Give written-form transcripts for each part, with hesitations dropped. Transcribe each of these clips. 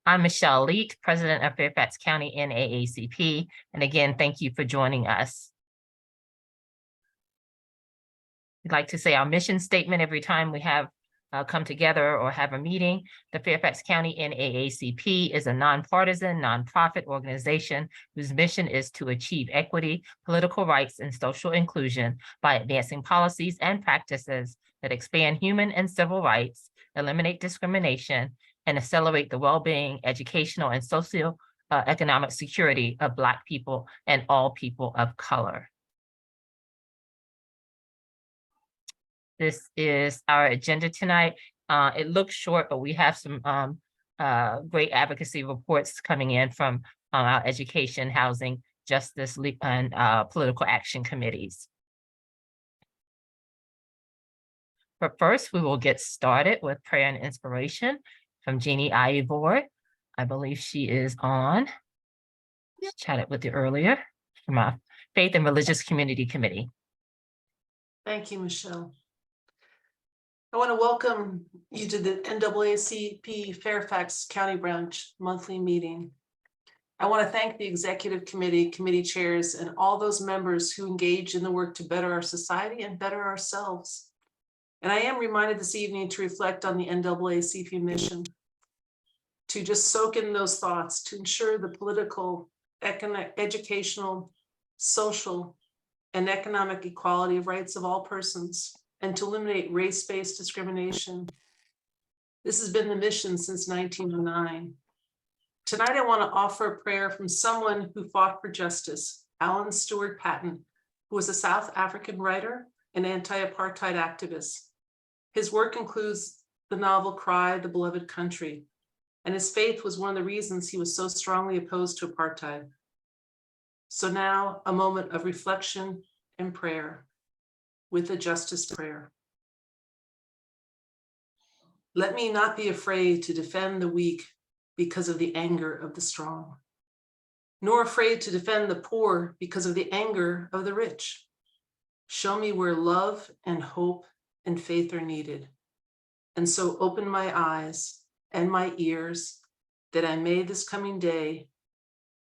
I'm Michelle Leet, President of Fairfax County NAACP. And again, thank you for joining us. We'd like to say our mission statement every time we have come together or have a meeting. The Fairfax County NAACP is a nonpartisan, nonprofit organization whose mission is to achieve equity, political rights, and social inclusion by advancing policies and practices that expand human and civil rights, eliminate discrimination, and accelerate the well-being, educational, and socio-economic security of Black people and all people of color. This is our agenda tonight. It looks short, but we have some great advocacy reports coming in from our education, housing, justice, and political action committees. But first, we will get started with prayer and inspiration from Jeannie Ivor. I believe she is on. Just chatted with you earlier from our Faith and Religious Community Committee. Thank you, Michelle. I want to welcome you to the NAACP Fairfax County Branch monthly meeting. I want to thank the executive committee, committee chairs, and all those members who engage in the work to better our society and better ourselves. And I am reminded this evening to reflect on the NAACP mission, to just soak in those thoughts, to ensure the political, educational, social, and economic equality of rights of all persons, and to eliminate race-based discrimination. This has been the mission since 1909. Tonight, I want to offer a prayer from someone who fought for justice, Alan Stewart Patton, who was a South African writer and anti-apartheid activist. His work includes the novel Cry, the Beloved Country, and his faith was one of the reasons he was so strongly opposed to apartheid. So now, a moment of reflection and prayer with a justice prayer. Let me not be afraid to defend the weak because of the anger of the strong, nor afraid to defend the poor because of the anger of the rich. Show me where love and hope and faith are needed. And so open my eyes and my ears that I may this coming day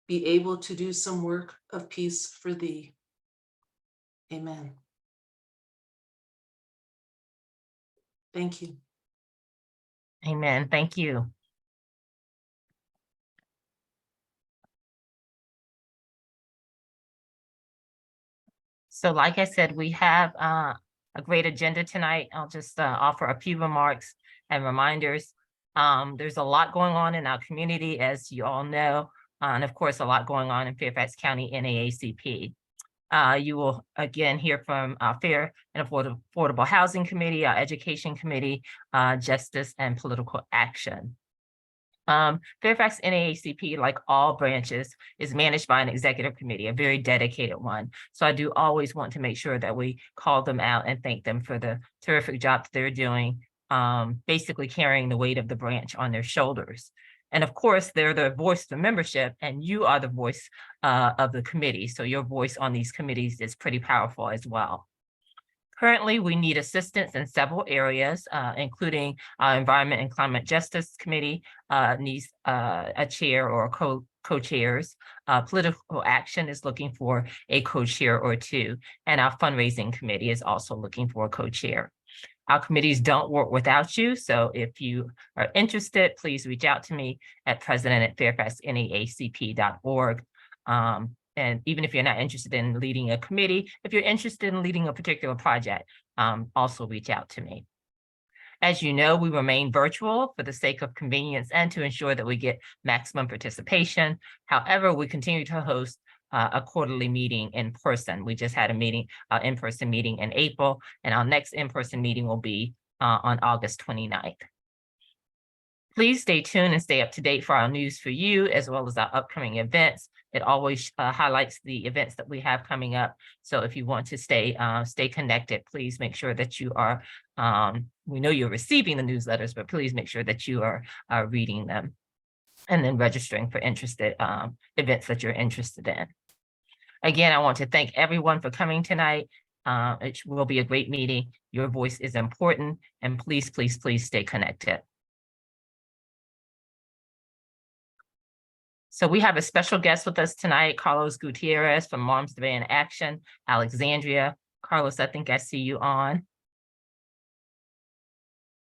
be able to do some work of peace for thee. Amen. Thank you. Amen. Thank you. So like I said, we have a great agenda tonight. I'll just offer a few remarks and reminders. There's a lot going on in our community, as you all know, and of course, a lot going on in Fairfax County NAACP. You will again hear from our Fair and Affordable Housing Committee, our Education Committee, Justice and Political Action. Fairfax NAACP, like all branches, is managed by an executive committee, a very dedicated one. So I do always want to make sure that we call them out and thank them for the terrific job that they're doing, basically carrying the weight of the branch on their shoulders. And of course, they're the voice of the membership, and you are the voice of the committee. So your voice on these committees is pretty powerful as well. Currently, we need assistance in several areas, including our Environment and Climate Justice Committee needs a chair or co-chairs. Political Action is looking for a co-chair or two, and our Fundraising Committee is also looking for a co-chair. Our committees don't work without you, so if you are interested, please reach out to me at president@fairfaxnaacp.org. And even if you're not interested in leading a committee, if you're interested in leading a particular project, also reach out to me. As you know, we remain virtual for the sake of convenience and to ensure that we get maximum participation. However, we continue to host a quarterly meeting in person. We just had a meeting, in-person meeting in April, and our next in-person meeting will be on August 29th. Please stay tuned and stay up to date for our news for you, as well as our upcoming events. It always highlights the events that we have coming up. So if you want to stay connected, please make sure that you are, we know you're receiving the newsletters, but please make sure that you are reading them and then registering for interested events that you're interested in. Again, I want to thank everyone for coming tonight. It will be a great meeting. Your voice is important, and please, please, please stay connected. So we have a special guest with us tonight, Carlos Gutierrez from Moms Demand Action, Alexandria. Carlos, I think I see you on.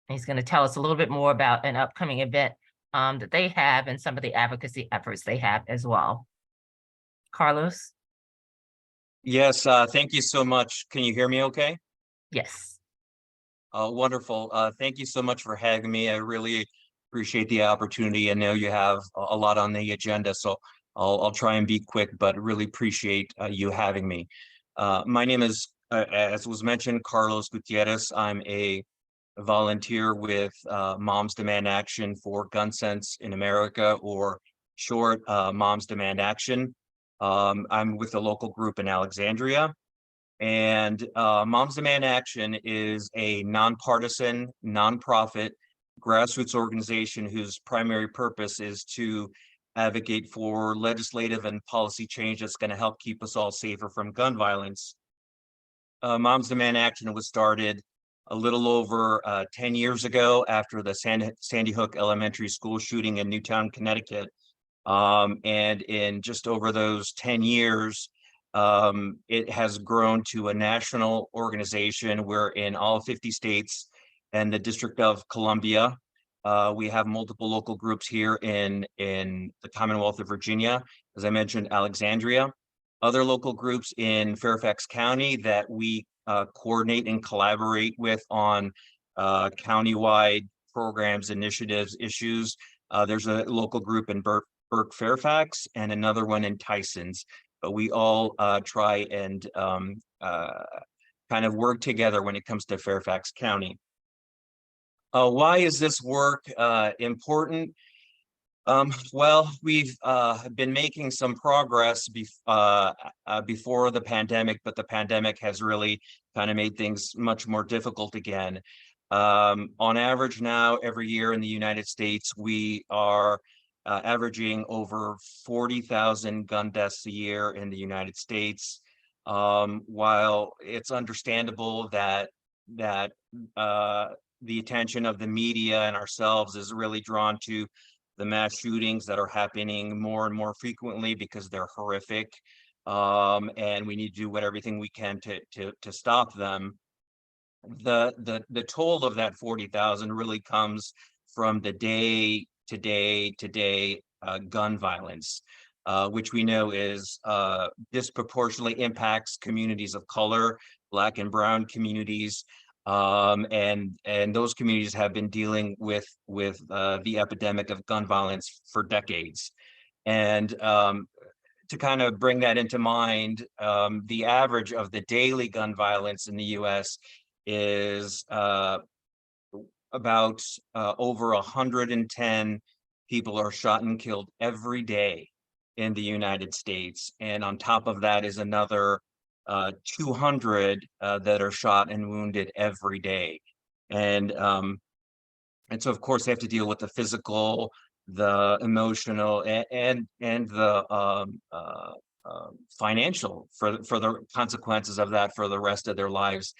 He's going to tell us a little bit more about an upcoming event that they have and some of the advocacy efforts they have as well. Carlos? Yes, thank you so much. Can you hear me okay? Yes. Wonderful. Thank you so much for having me. I really appreciate the opportunity. I know you have a lot on the agenda, so I'll try and be quick, but really appreciate you having me. My name is, as was mentioned, Carlos Gutierrez. I'm a volunteer with Moms Demand Action for Gun Sense in America, or short, Moms Demand Action. I'm with a local group in Alexandria. And Moms Demand Action is a nonpartisan, nonprofit, grassroots organization whose primary purpose is to advocate for legislative and policy change that's going to help keep us all safer from gun violence. Moms Demand Action was started a little over 10 years ago after the Sandy Hook Elementary School shooting in Newtown, Connecticut. And in just over those 10 years, it has grown to a national organization. We're in all 50 states and the District of Columbia. We have multiple local groups here in the Commonwealth of Virginia, as I mentioned, Alexandria. Other local groups in Fairfax County that we coordinate and collaborate with on countywide programs, initiatives, issues. There's a local group in Burke Fairfax and another one in Tysons, but we all try and kind of work together when it comes to Fairfax County. Why is this work important? Well, we've been making some progress before the pandemic, but the pandemic has really kind of made things much more difficult again. On average now, every year in the United States, we are averaging over 40,000 gun deaths a year in the United States. While it's understandable that the attention of the media and ourselves is really drawn to the mass shootings that are happening more and more frequently because they're horrific, and we need to do everything we can to stop them. The toll of that 40,000 really comes from the day-to-day gun violence, which we know is disproportionately impacts communities of color, Black and brown communities, and those communities have been dealing with the epidemic of gun violence for decades. And to kind of bring that into mind, the average of the daily gun violence in the U.S. is about over 110 people are shot and killed every day in the United States. And on top of that is another 200 that are shot and wounded every day. And so of course they have to deal with the physical, the emotional, and the financial for the consequences of that for the rest of their lives.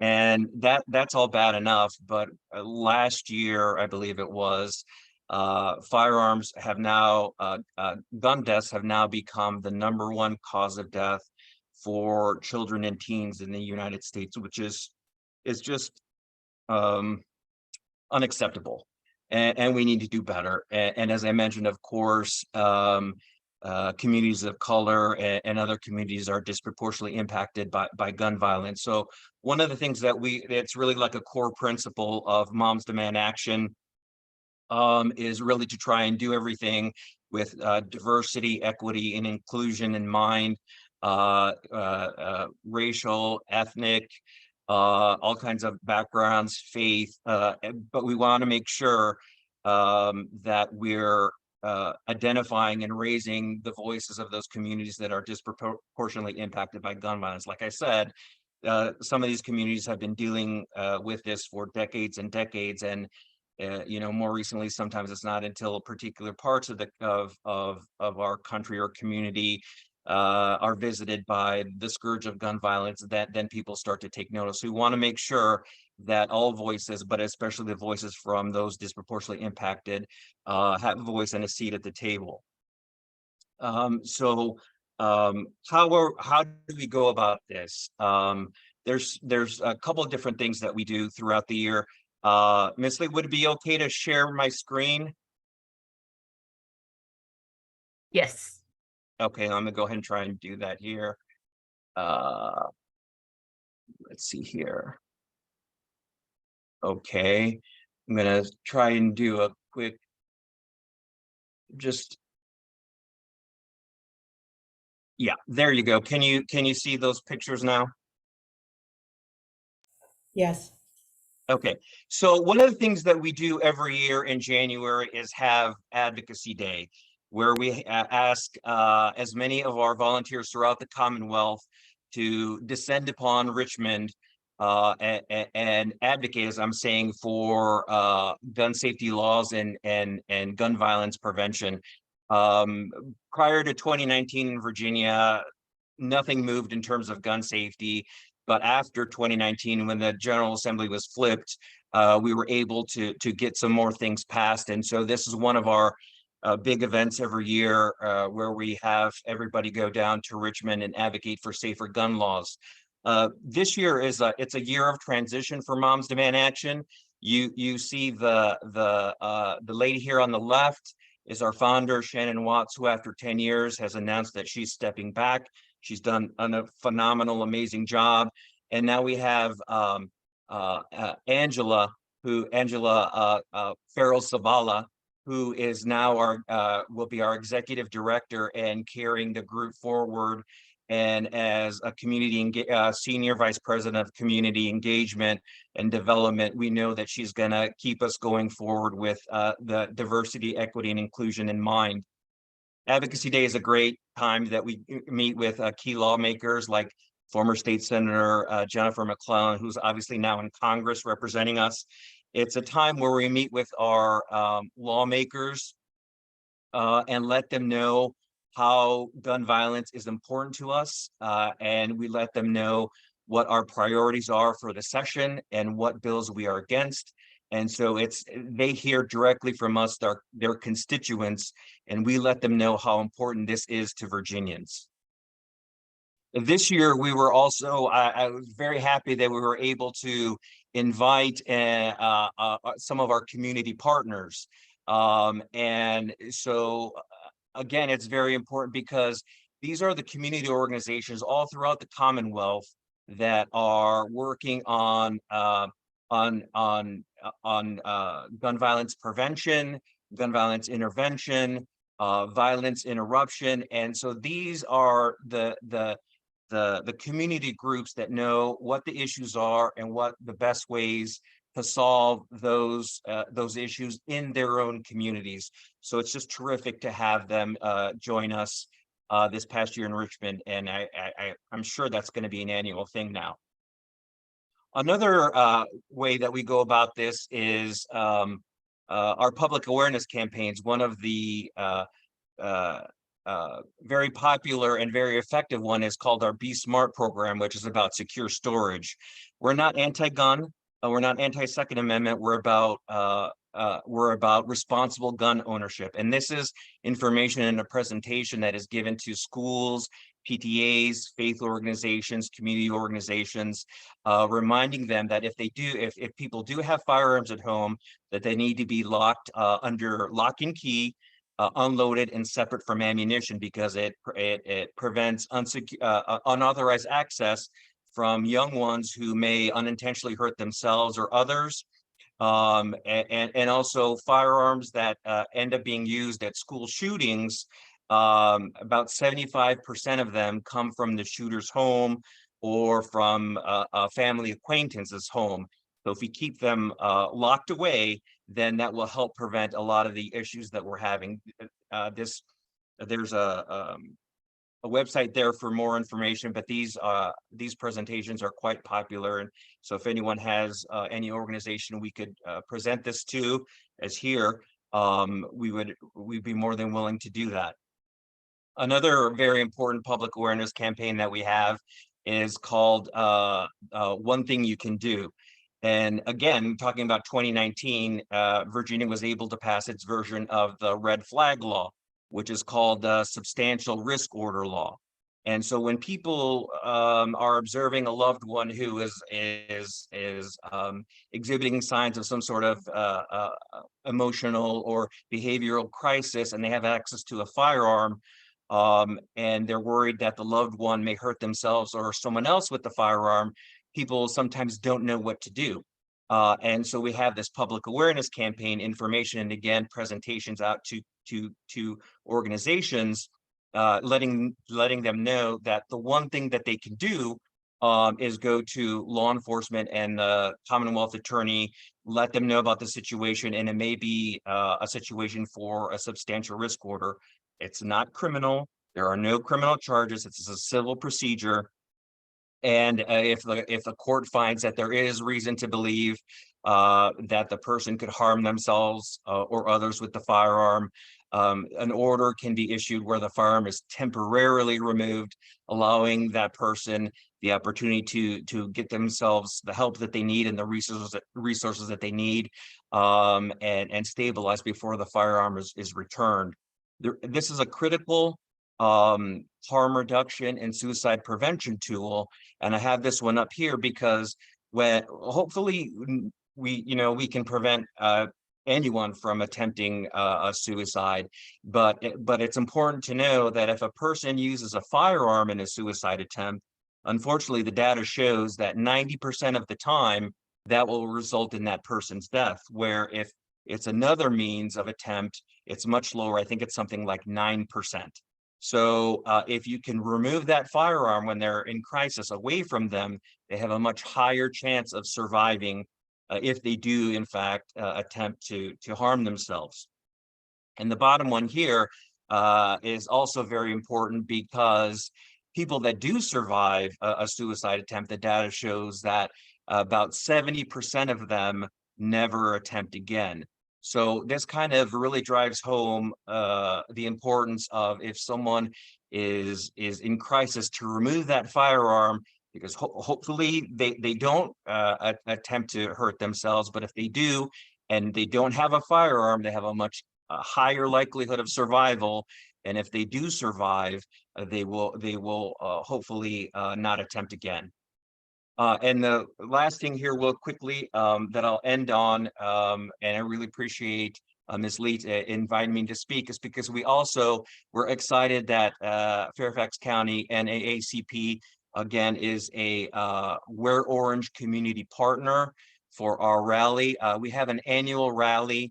And that's all bad enough. But last year, I believe it was, firearms have now, gun deaths have now become the #1 cause of death for children and teens in the United States, which is just unacceptable. And we need to do better. And as I mentioned, of course, communities of color and other communities are disproportionately impacted by gun violence. So one of the things that it's really like a core principle of Moms Demand Action is really to try and do everything with diversity, equity, and inclusion in mind, racial, ethnic, all kinds of backgrounds, faith, but we want to make sure that we're identifying and raising the voices of those communities that are disproportionately impacted by gun violence. Like I said, some of these communities have been dealing with this for decades and decades, and more recently, sometimes it's not until particular parts of our country or community are visited by the scourge of gun violence that then people start to take notice. We want to make sure that all voices, but especially the voices from those disproportionately impacted, have a voice and a seat at the table. How do we go about this? There's a couple of different things that we do throughout the year. Ms. Lee, would it be okay to share my screen? Yes. Okay, I'm gonna go ahead and try and do that here. Uh, let's see here. Okay, I'm gonna try and do a quick, just. Yeah, there you go. Can you see those pictures now? Yes. Okay, so one of the things that we do every year in January is have Advocacy Day, where we ask as many of our volunteers throughout the Commonwealth to descend upon Richmond and advocate, as I'm saying, for gun safety laws and gun violence prevention. Prior to 2019 in Virginia, nothing moved in terms of gun safety. But after 2019, when the General Assembly was flipped, we were able to get some more things passed. And so this is one of our big events every year where we have everybody go down to Richmond and advocate for safer gun laws. This year it's a year of transition for Moms Demand Action. You see the lady here on the left is our founder, Shannon Watts, who after 10 years has announced that she's stepping back. She's done a phenomenal, amazing job. And now we have Angela Farrell Savala, who is now will be our executive director and carrying the group forward. And as a senior vice president of community engagement and development, we know that she's gonna keep us going forward with the diversity, equity, and inclusion in mind. Advocacy Day is a great time that we meet with key lawmakers like former state senator Jennifer McClellan, who's obviously now in Congress representing us. It's a time where we meet with our lawmakers and let them know how gun violence is important to us. And we let them know what our priorities are for the session and what bills we are against. And so they hear directly from us, their constituents, and we let them know how important this is to Virginians. This year, we were also, I was very happy that we were able to invite some of our community partners. And so, again, it's very important because these are the community organizations all throughout the Commonwealth that are working on gun violence prevention, gun violence intervention, violence interruption. And so these are the community groups that know what the issues are and what the best ways to solve those issues in their own communities. So it's just terrific to have them join us this past year in Richmond, and I'm sure that's going to be an annual thing now. Another way that we go about this is our public awareness campaigns. One of the very popular and very effective one is called our Be Smart program, which is about secure storage. We're not anti-gun, we're not anti-Second Amendment. We're about responsible gun ownership. And this is information in a presentation that is given to schools, PTAs, faith organizations, community organizations, reminding them that if people do have firearms at home, that they need to be locked under lock and key, unloaded and separate from ammunition, because it prevents unauthorized access from young ones who may unintentionally hurt themselves or others. And also firearms that end up being used at school shootings. About 75% of them come from the shooter's home or from a family acquaintance's home. So if we keep them locked away, then that will help prevent a lot of the issues that we're having. There's a website there for more information, but these presentations are quite popular. And so if anyone has any organization we could present this to, as here, we'd be more than willing to do that. Another very important public awareness campaign that we have is called One Thing You Can Do. And again, talking about 2019, Virginia was able to pass its version of the red flag law, which is called the substantial risk order law. And so when people are observing a loved one who is exhibiting signs of some sort of emotional or behavioral crisis, and they have access to a firearm, and they're worried that the loved one may hurt themselves or someone else with the firearm, people sometimes don't know what to do. And so we have this public awareness campaign, information, and again, presentations out to organizations, letting them know that the one thing that they can do is go to law enforcement and the Commonwealth attorney, let them know about the situation, and it may be a situation for a substantial risk order. It's not criminal. There are no criminal charges. It's a civil procedure. And if the court finds that there is reason to believe that the person could harm themselves or others with the firearm, an order can be issued where the firearm is temporarily removed, allowing that person the opportunity to get themselves the help that they need and the resources that they need, and stabilize before the firearm is returned. This is a critical harm reduction and suicide prevention tool. And I have this one up here because when hopefully we can prevent anyone from attempting a suicide, but it's important to know that if a person uses a firearm in a suicide attempt, unfortunately the data shows that 90% of the time that will result in that person's death, where if it's another means of attempt, it's much lower. I think it's something like 9%. So if you can remove that firearm when they're in crisis away from them, they have a much higher chance of surviving if they do, in fact, attempt to harm themselves. And the bottom one here is also very important because people that do survive a suicide attempt, the data shows that about 70% of them never attempt again. So this kind of really drives home the importance of, if someone is in crisis, to remove that firearm, because hopefully they don't attempt to hurt themselves. But if they do and they don't have a firearm, they have a much higher likelihood of survival. And if they do survive, they will hopefully not attempt again. And the last thing here real quickly that I'll end on, and I really appreciate Ms. Lee inviting me to speak, is because we're excited that Fairfax County NAACP again is a Wear Orange community partner for our rally. We have an annual rally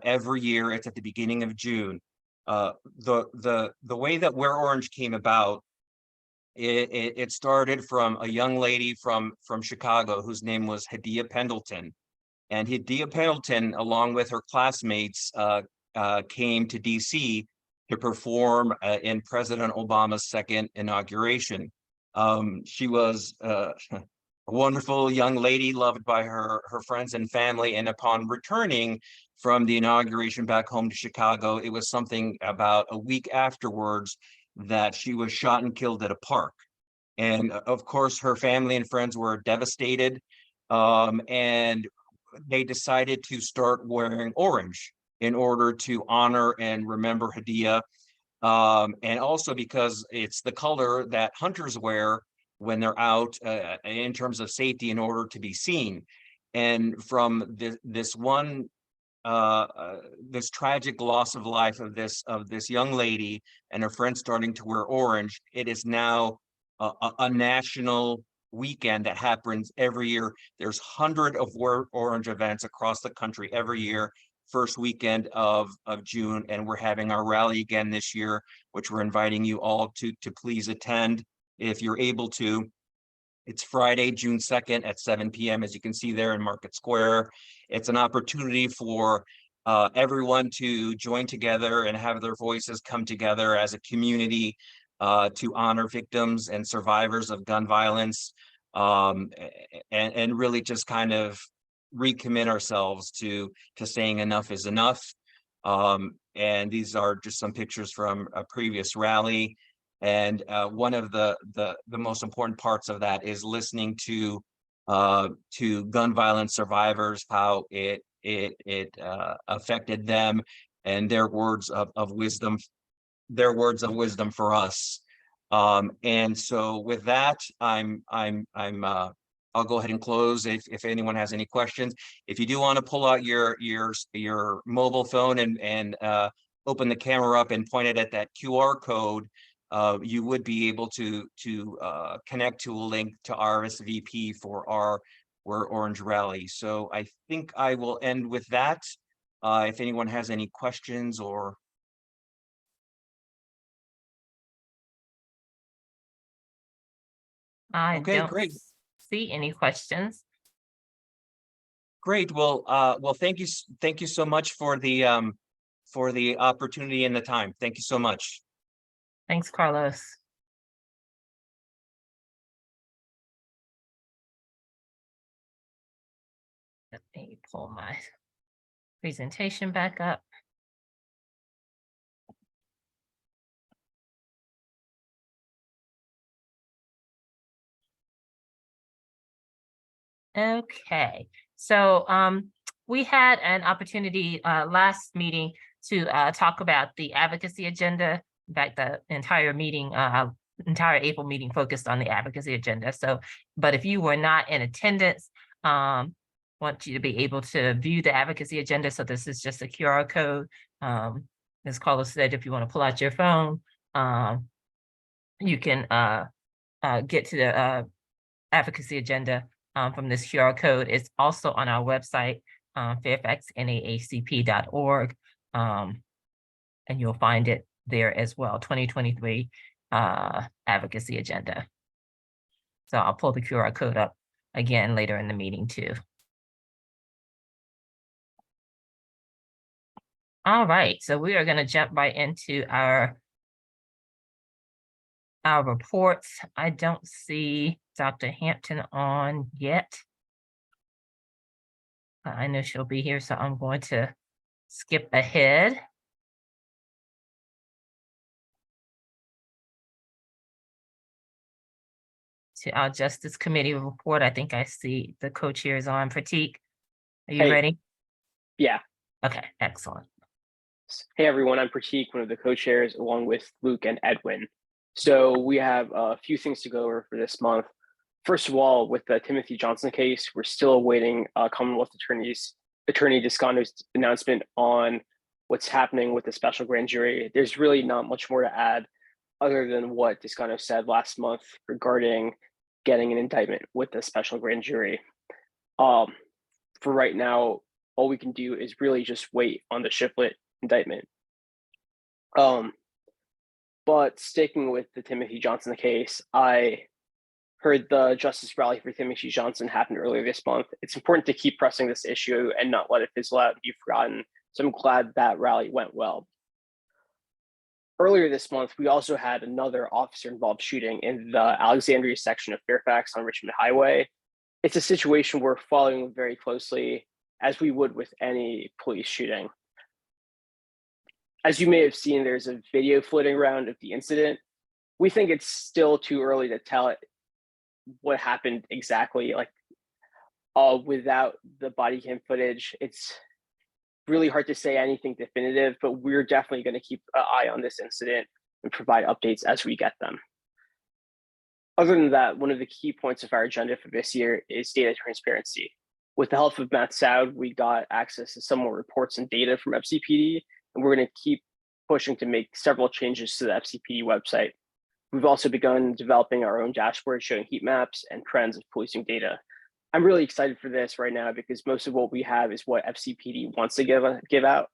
every year. It's at the beginning of June. The way that Wear Orange came about, it started from a young lady from Chicago whose name was Hadia Pendleton. And Hadia Pendleton, along with her classmates, came to DC to perform in President Obama's second inauguration. She was a wonderful young lady, loved by her friends and family. And upon returning from the inauguration back home to Chicago, it was something about a week afterwards that she was shot and killed at a park. And of course, her family and friends were devastated. And they decided to start wearing orange in order to honor and remember Hadia. And also because it's the color that hunters wear when they're out in terms of safety, in order to be seen. And from this tragic loss of life of this young lady and her friends starting to wear orange, it is now a national weekend that happens every year. There's hundreds of Wear Orange events across the country every year, first weekend of June, and we're having our rally again this year, which we're inviting you all to please attend if you're able to. It's Friday, June 2nd at 7 p.m. as you can see there in Market Square. It's an opportunity for everyone to join together and have their voices come together as a community to honor victims and survivors of gun violence, and really just kind of recommit ourselves to saying enough is enough. And these are just some pictures from a previous rally. And one of the most important parts of that is listening to gun violence survivors, how it affected them, and their words of wisdom their words of wisdom for us. And so with that, I'll go ahead and close if anyone has any questions. If you do want to pull out your mobile phone and open the camera up and point it at that QR code, you would be able to connect to a link to RSVP for our Orange Rally. So I think I will end with that. If anyone has any questions or. I Okay, don't great. see any questions. Great. Well, thank you so much for the opportunity and the time. Thank you so much. Thanks, Carlos. Let me pull my presentation back up. Okay, so we had an opportunity last meeting to talk about the advocacy agenda. In fact, the entire meeting, entire April meeting focused on the advocacy agenda. So, but if you were not in attendance, want you to be able to view the advocacy agenda. So this is just a QR code. As Carlos said, if you want to pull out your phone, you can get to the advocacy agenda from this QR code. It's also on our website, fairfaxnaacp.org, and you'll find it there as well, 2023 advocacy agenda. So I'll pull the QR code up again later in the meeting too. All right, so we are going to jump right into our reports. I don't see Dr. Hampton on yet. I know she'll be here, so I'm going to skip ahead. To our Justice Committee report. I think I see the co-chairs on. Pratik, are you ready? Yeah. Okay, excellent. Hey everyone, I'm Pratik, one of the co-chairs, along with Luke and Edwin. So we have a few things to go over for this month. First of all, with the Timothy Johnson case, we're still awaiting Commonwealth Attorney Descando's announcement on what's happening with the special grand jury. There's really not much more to add other than what Descando said last month regarding getting an indictment with the special grand jury. For right now, all we can do is really just wait on the Shiflett indictment. But sticking with the Timothy Johnson case, I heard the Justice Rally for Timothy Johnson happened earlier this month. It's important to keep pressing this issue and not let it fizzle out and be forgotten. So I'm glad that rally went well. Earlier this month, we also had another officer-involved shooting in the Alexandria section of Fairfax on Richmond Highway. It's a situation we're following very closely, as we would with any police shooting. As you may have seen, there's a video floating around of the incident. We think it's still too early to tell it what happened exactly. Without the body cam footage, it's really hard to say anything definitive, but we're definitely going to keep an eye on this incident and provide updates as we get them. Other than that, one of the key points of our agenda for this year is data transparency. With the help of Matt Soud, we got access to some more reports and data from FCPD, and we're going to keep pushing to make several changes to the FCPD website. We've also begun developing our own dashboard showing heat maps and trends of policing data. I'm really excited for this right now because most of what we have is what FCPD wants to give out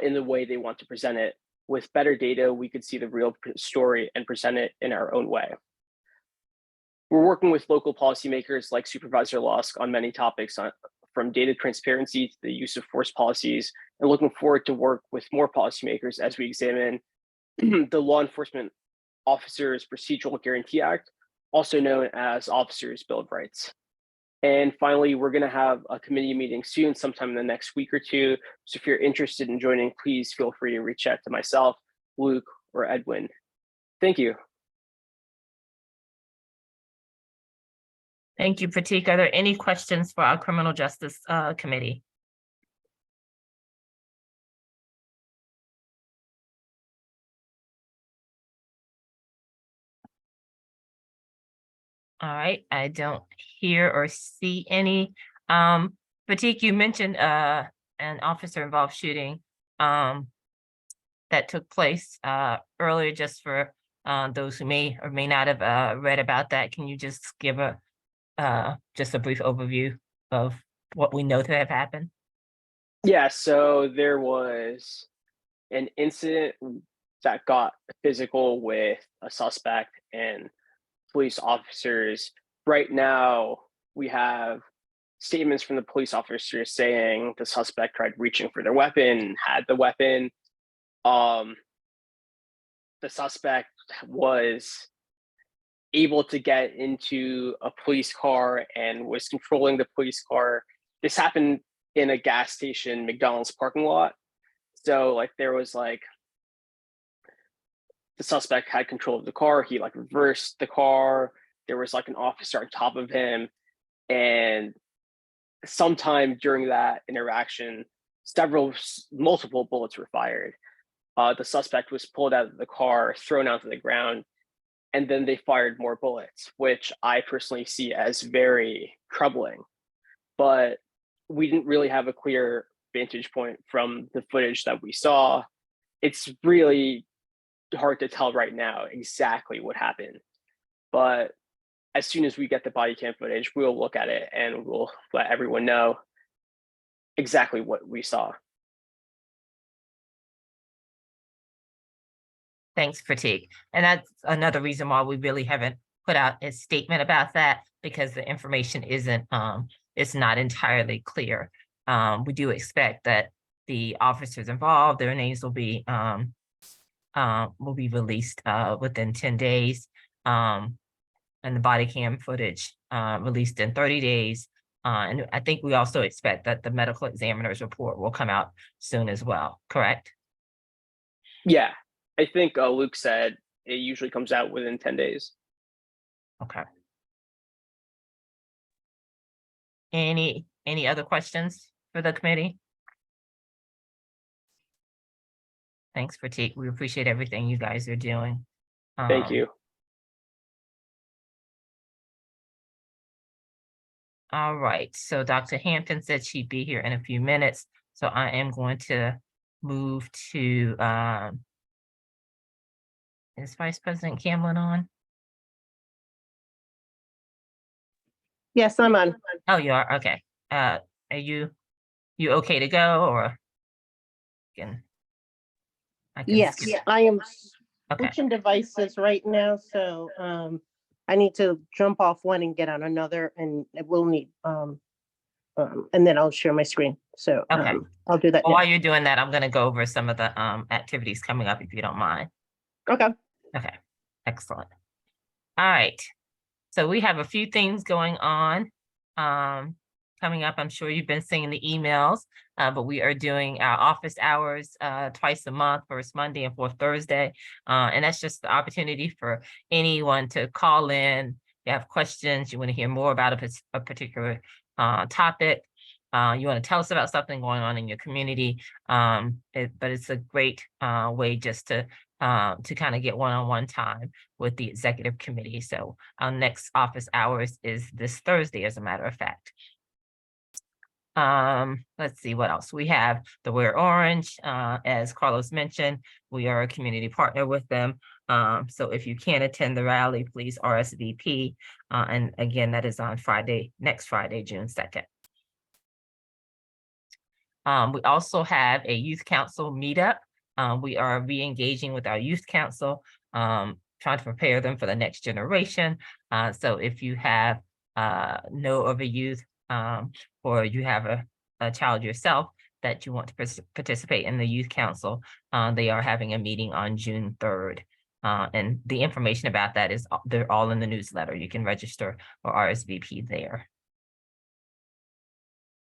in the way they want to present it. With better data, we could see the real story and present it in our own way. We're working with local policymakers like Supervisor Lusk on many topics, from data transparency to the use of force policies, and looking forward to work with more policymakers as we examine the Law Enforcement Officers Procedural Guarantee Act, also known as Officers' Bill of Rights. And finally, we're going to have a committee meeting soon, sometime in the next week or two. So if you're interested in joining, please feel free to reach out to myself, Luke, or Edwin. Thank you. Thank you, Pratik. Are there any questions for our Criminal Justice Committee? All right, I don't hear or see any. Pratik, you mentioned an officer involved shooting that took place earlier, just for those who may or may not have read about that. Can you just give a just a brief overview of what we know to have happened? Yeah, so there was an incident that got physical with a suspect and police officers. Right now, we have statements from the police officers saying the suspect tried reaching for their weapon, had the weapon. The suspect was able to get into a police car and was controlling the police car. This happened in a gas station, McDonald's parking lot. So like there was like the suspect had control of the car. He like reversed the car. There was like an officer on top of him. And sometime during that interaction, multiple bullets were fired. The suspect was pulled out of the car, thrown onto the ground, and then they fired more bullets, which I personally see as very troubling. But we didn't really have a clear vantage point from the footage that we saw. It's really hard to tell right now exactly what happened. But as soon as we get the body cam footage, we'll look at it and we'll let everyone know exactly what we saw. Thanks, Pratik. And that's another reason why we really haven't put out a statement about that, because the information isn't it's not entirely clear. We do expect that the officers involved, their names will be released within 10 days. And the body cam footage released in 30 days. And I think we also expect that the medical examiner's report will come out soon as well, correct? Yeah, I think Luke said it usually comes out within 10 days. Okay. Any other questions for the committee? Thanks, Pratik. We appreciate everything you guys are doing. Thank you. All right, so Dr. Hampton said she'd be here in a few minutes, so I am going to move to, is Vice President Camlin on? Yes, I'm on. Oh, you are, okay. Are you okay to go, or? I can Yes, skip- I am Okay, switching devices right now, so I need to jump off one and get on another, and it will need and then I'll share my screen. So Okay. I'll do that well, now. while you're doing that, I'm gonna go over some of the activities coming up, if you don't mind. Okay. Okay, excellent. All right, so we have a few things going on coming up. I'm sure you've been seeing the emails, but we are doing our office hours twice a month, first Monday and fourth Thursday. And that's just the opportunity for anyone to call in. You have questions, you want to hear more about a particular topic, you want to tell us about something going on in your community. But it's a great way just to kind of get one-on-one time with the executive committee. So our next office hours is this Thursday, as a matter of fact. Let's see what else we have. The Wear Orange, as Carlos mentioned, we are a community partner with them. So if you can attend the rally, please RSVP. And again, that is on Friday, next Friday, June 2nd. We also have a youth council meetup. We are re-engaging with our youth council, trying to prepare them for the next generation. So if you have know of a youth or you have a child yourself that you want to participate in the youth council, they are having a meeting on June 3rd. And the information about that is they're all in the newsletter. You can register or RSVP there.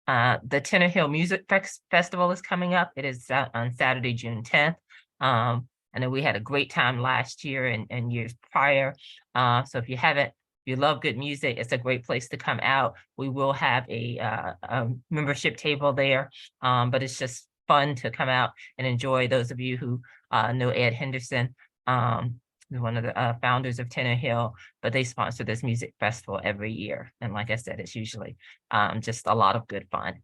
The Tenor Hill Music Festival is coming up. It is on Saturday, June 10th. I know we had a great time last year and years prior. So if you love good music, it's a great place to come out. We will have a membership table there, but it's just fun to come out and enjoy. Those of you who know Ed Henderson, one of the founders of Tenor Hill, but they sponsor this music festival every year. And like I said, it's usually just a lot of good fun.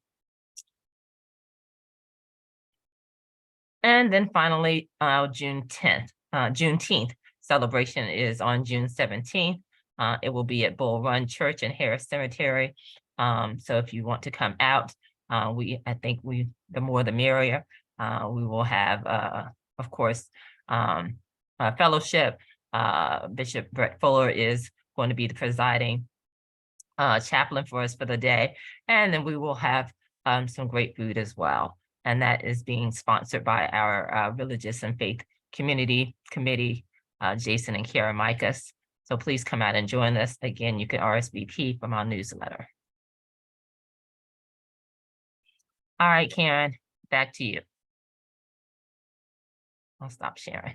And then finally, Juneteenth celebration is on June 17th. It will be at Bull Run Church and Harris Cemetery. So if you want to come out, I think the more the merrier. We will have, of course, a fellowship. Bishop Brett Fuller is going to be the presiding chaplain for us for the day. And then we will have some great food as well. And that is being sponsored by our Religious and Faith Community Committee, Jason and Kara Micas. So please come out and join us. Again, you can RSVP from our newsletter. All right, Karen, back to you. I'll stop sharing.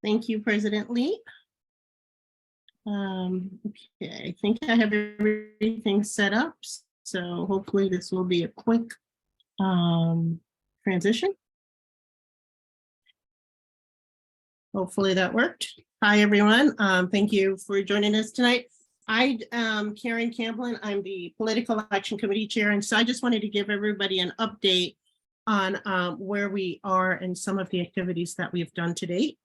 Thank you, President Lee. Okay, I think I have everything set up. So hopefully this will be a quick transition. Hopefully that worked. Hi, everyone. Thank you for joining us tonight. I am Karen Camplin. I'm the Political Action Committee Chair. And so I just wanted to give everybody an update on where we are and some of the activities that we've done to date.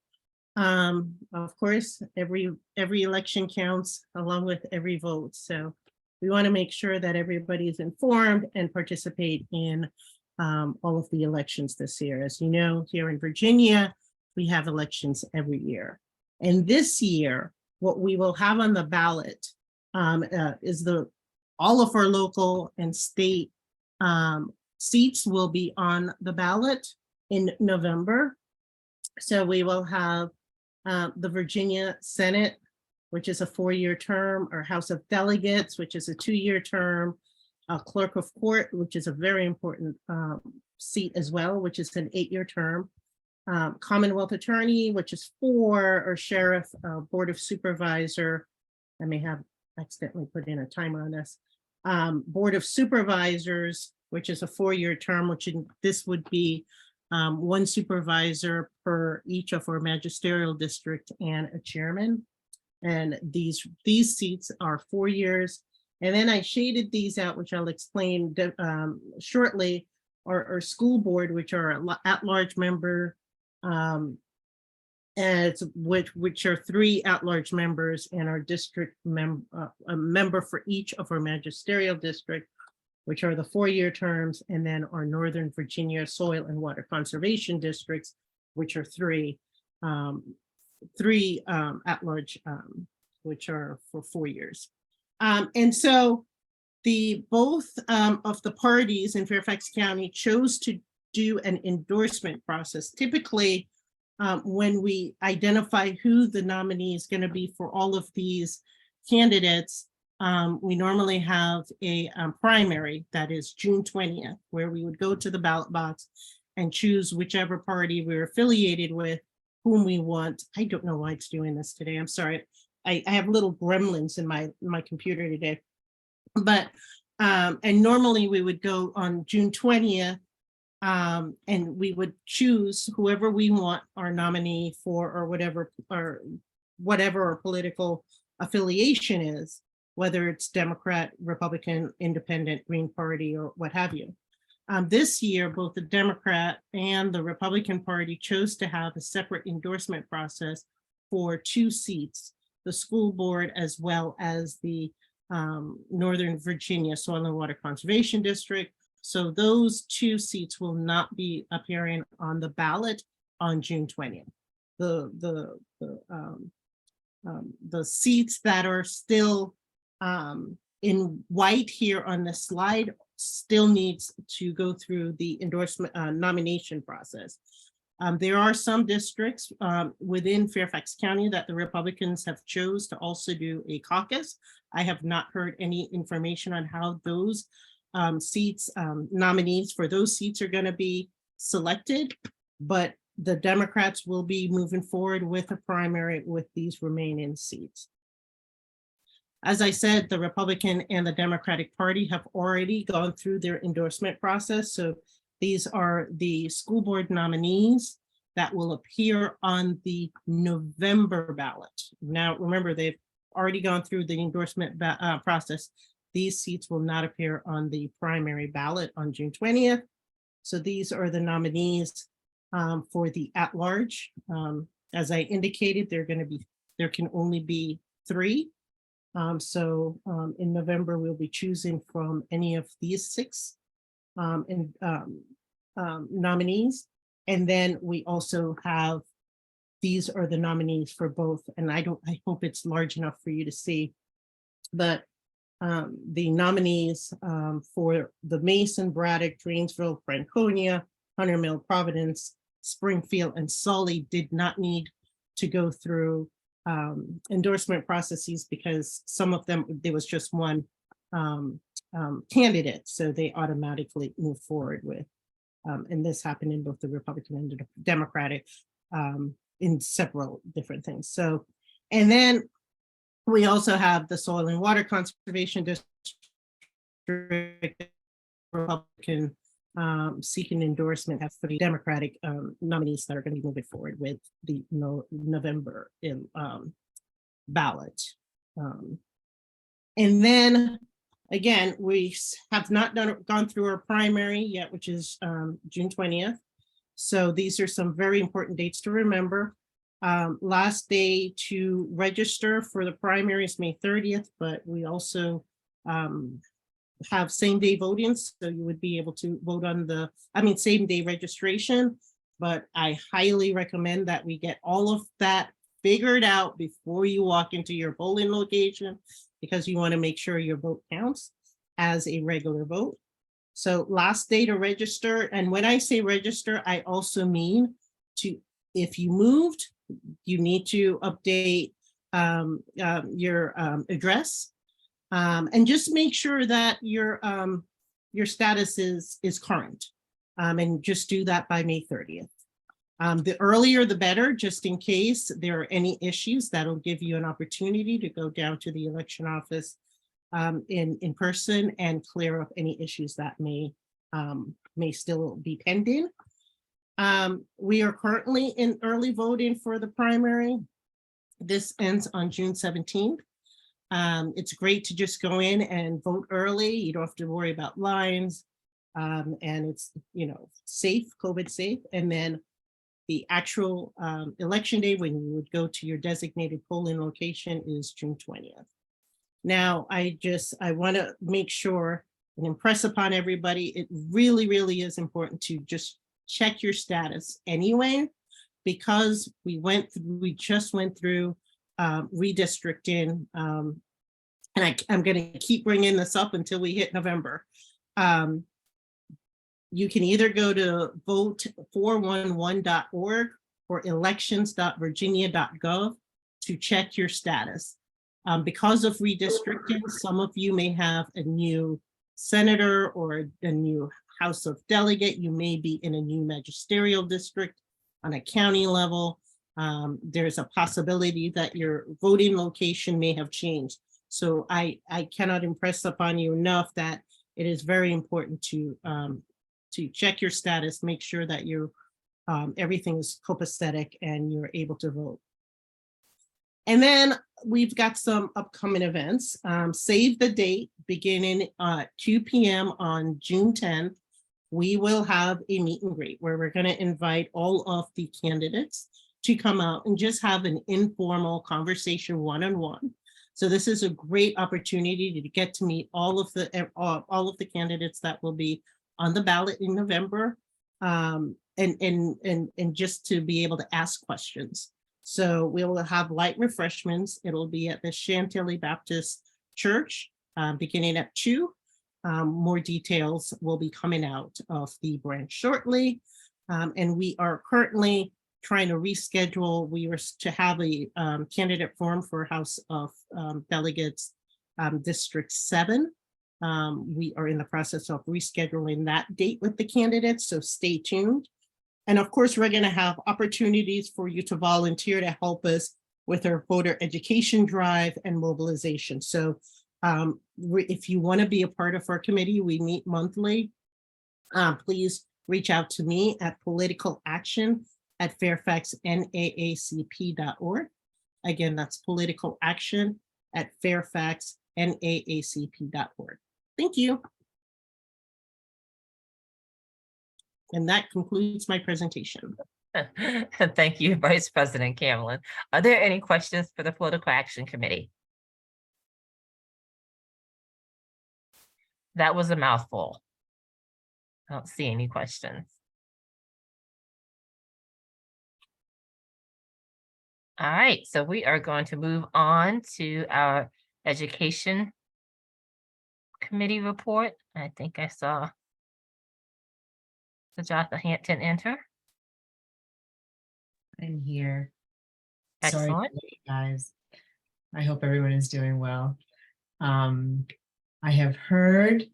Of course, every election counts along with every vote. So we want to make sure that everybody is informed and participate in all of the elections this year. As you know, here in Virginia, we have elections every year. And this year, what we will have on the ballot is all of our local and state seats will be on the ballot in November. So we will have the Virginia Senate, which is a 4-year term, or House of Delegates, which is a 2-year term, Clerk of Court, which is a very important seat as well, which is an 8-year term, Commonwealth Attorney, which is 4, or Sheriff, Board of Supervisor. I may have accidentally put in a timer on this. Board of Supervisors, which is a 4-year term, which this would be 1 supervisor per each of our magisterial district and a chairman. And these seats are 4 years. And then I shaded these out, which I'll explain shortly, our school board, which are at-large member, which are 3 at-large members, and our district a member for each of our magisterial district, which are the 4-year terms, and then our Northern Virginia Soil and Water Conservation districts, which are 3 at-large, which are for 4 years. And so both of the parties in Fairfax County chose to do an endorsement process. Typically, when we identify who the nominee is going to be for all of these candidates, we normally have a primary that is June 20th, where we would go to the ballot box and choose whichever party we're affiliated with, whom we want. I don't know why it's doing this today. I'm sorry. I have little gremlins in my computer today. But and normally we would go on June 20th and we would choose whoever we want our nominee for, or whatever our political affiliation is, whether it's Democrat, Republican, Independent, Green Party, or what have you. This year, both the Democrat and the Republican Party chose to have a separate endorsement process for 2 seats, the school board as well as the Northern Virginia Soil and Water Conservation District. So those 2 seats will not be appearing on the ballot on June 20th. The seats that are still in white here on the slide still needs to go through the endorsement nomination process. There are some districts within Fairfax County that the Republicans have chose to also do a caucus. I have not heard any information on how those seats, nominees for those seats are going to be selected, but the Democrats will be moving forward with a primary with these remaining seats. As I said, the Republican and the Democratic Party have already gone through their endorsement process. So these are the school board nominees that will appear on the November ballot. Now, remember, they've already gone through the endorsement process. These seats will not appear on the primary ballot on June 20th. So these are the nominees for the at-large. As I indicated, there can only be 3. In November, we'll be choosing from any of these 6 nominees. And then we also have, these are the nominees for both, and I hope it's large enough for you to see, but the nominees for the Mason, Braddock, Dranesville, Franconia, Hunter Mill, Providence, Springfield, and Sully did not need to go through endorsement processes because some of them, there was just one candidate, so they automatically move forward with. And this happened in both the Republican and the Democratic in several different things. So, and then we also have the Soil and Water Conservation District, Republican seeking endorsement as for the Democratic nominees that are going to be moving forward with the November ballot. And then again, we have not gone through our primary yet, which is June 20th. So these are some very important dates to remember. Last day to register for the primary is May 30th, but we also have same day voting. So you would be able to vote on same day registration, but I highly recommend that we get all of that figured out before you walk into your polling location, because you want to make sure your vote counts as a regular vote. So last day to register. And when I say register, I also mean if you moved, you need to update your address and just make sure that your status is current, and just do that by May 30th. The earlier the better, just in case there are any issues. That'll give you an opportunity to go down to the election office in person and clear up any issues that may still be pending. We are currently in early voting for the primary. This ends on June 17th. It's great to just go in and vote early. You don't have to worry about lines, and it's, safe, COVID safe. And then the actual election day when you would go to your designated polling location is June 20th. Now, I want to make sure and impress upon everybody, it really, really is important to just check your status anyway, because we just went through redistricting, and I'm going to keep bringing this up until we hit November. You can either go to vote411.org or elections.virginia.gov to check your status. Because of redistricting, some of you may have a new senator or a new House of Delegate. You may be in a new magisterial district on a county level. There's a possibility that your voting location may have changed. So I cannot impress upon you enough that it is very important to check your status, make sure that everything is copacetic and you're able to vote. And then we've got some upcoming events. Save the date, beginning at 2 p.m. on June 10th. We will have a meet and greet where we're going to invite all of the candidates to come out and just have an informal conversation one-on-one. So this is a great opportunity to get to meet all of the candidates that will be on the ballot in November, and just to be able to ask questions. So we will have light refreshments. It'll be at the Chantilly Baptist Church, beginning at 2. More details will be coming out of the branch shortly. And we are currently trying to reschedule. We were to have a candidate forum for House of Delegates, District 7. We are in the process of rescheduling that date with the candidates, so stay tuned. And of course, we're going to have opportunities for you to volunteer to help us with our voter education drive and mobilization. So if you want to be a part of our committee, we meet monthly. Please reach out to me at politicalaction at fairfaxnaacp.org. Again, that's political action at fairfaxnaacp.org. Thank you. And that concludes my presentation. Thank you, Vice President Camlin. Are there any questions for the Political Action Committee? That was a mouthful. I don't see any questions. All right, so we are going to move on to our Education Committee report. I think I saw Sajatha Hampton enter. I'm here. Sorry, Excellent. guys. I hope everyone is doing well. I have heard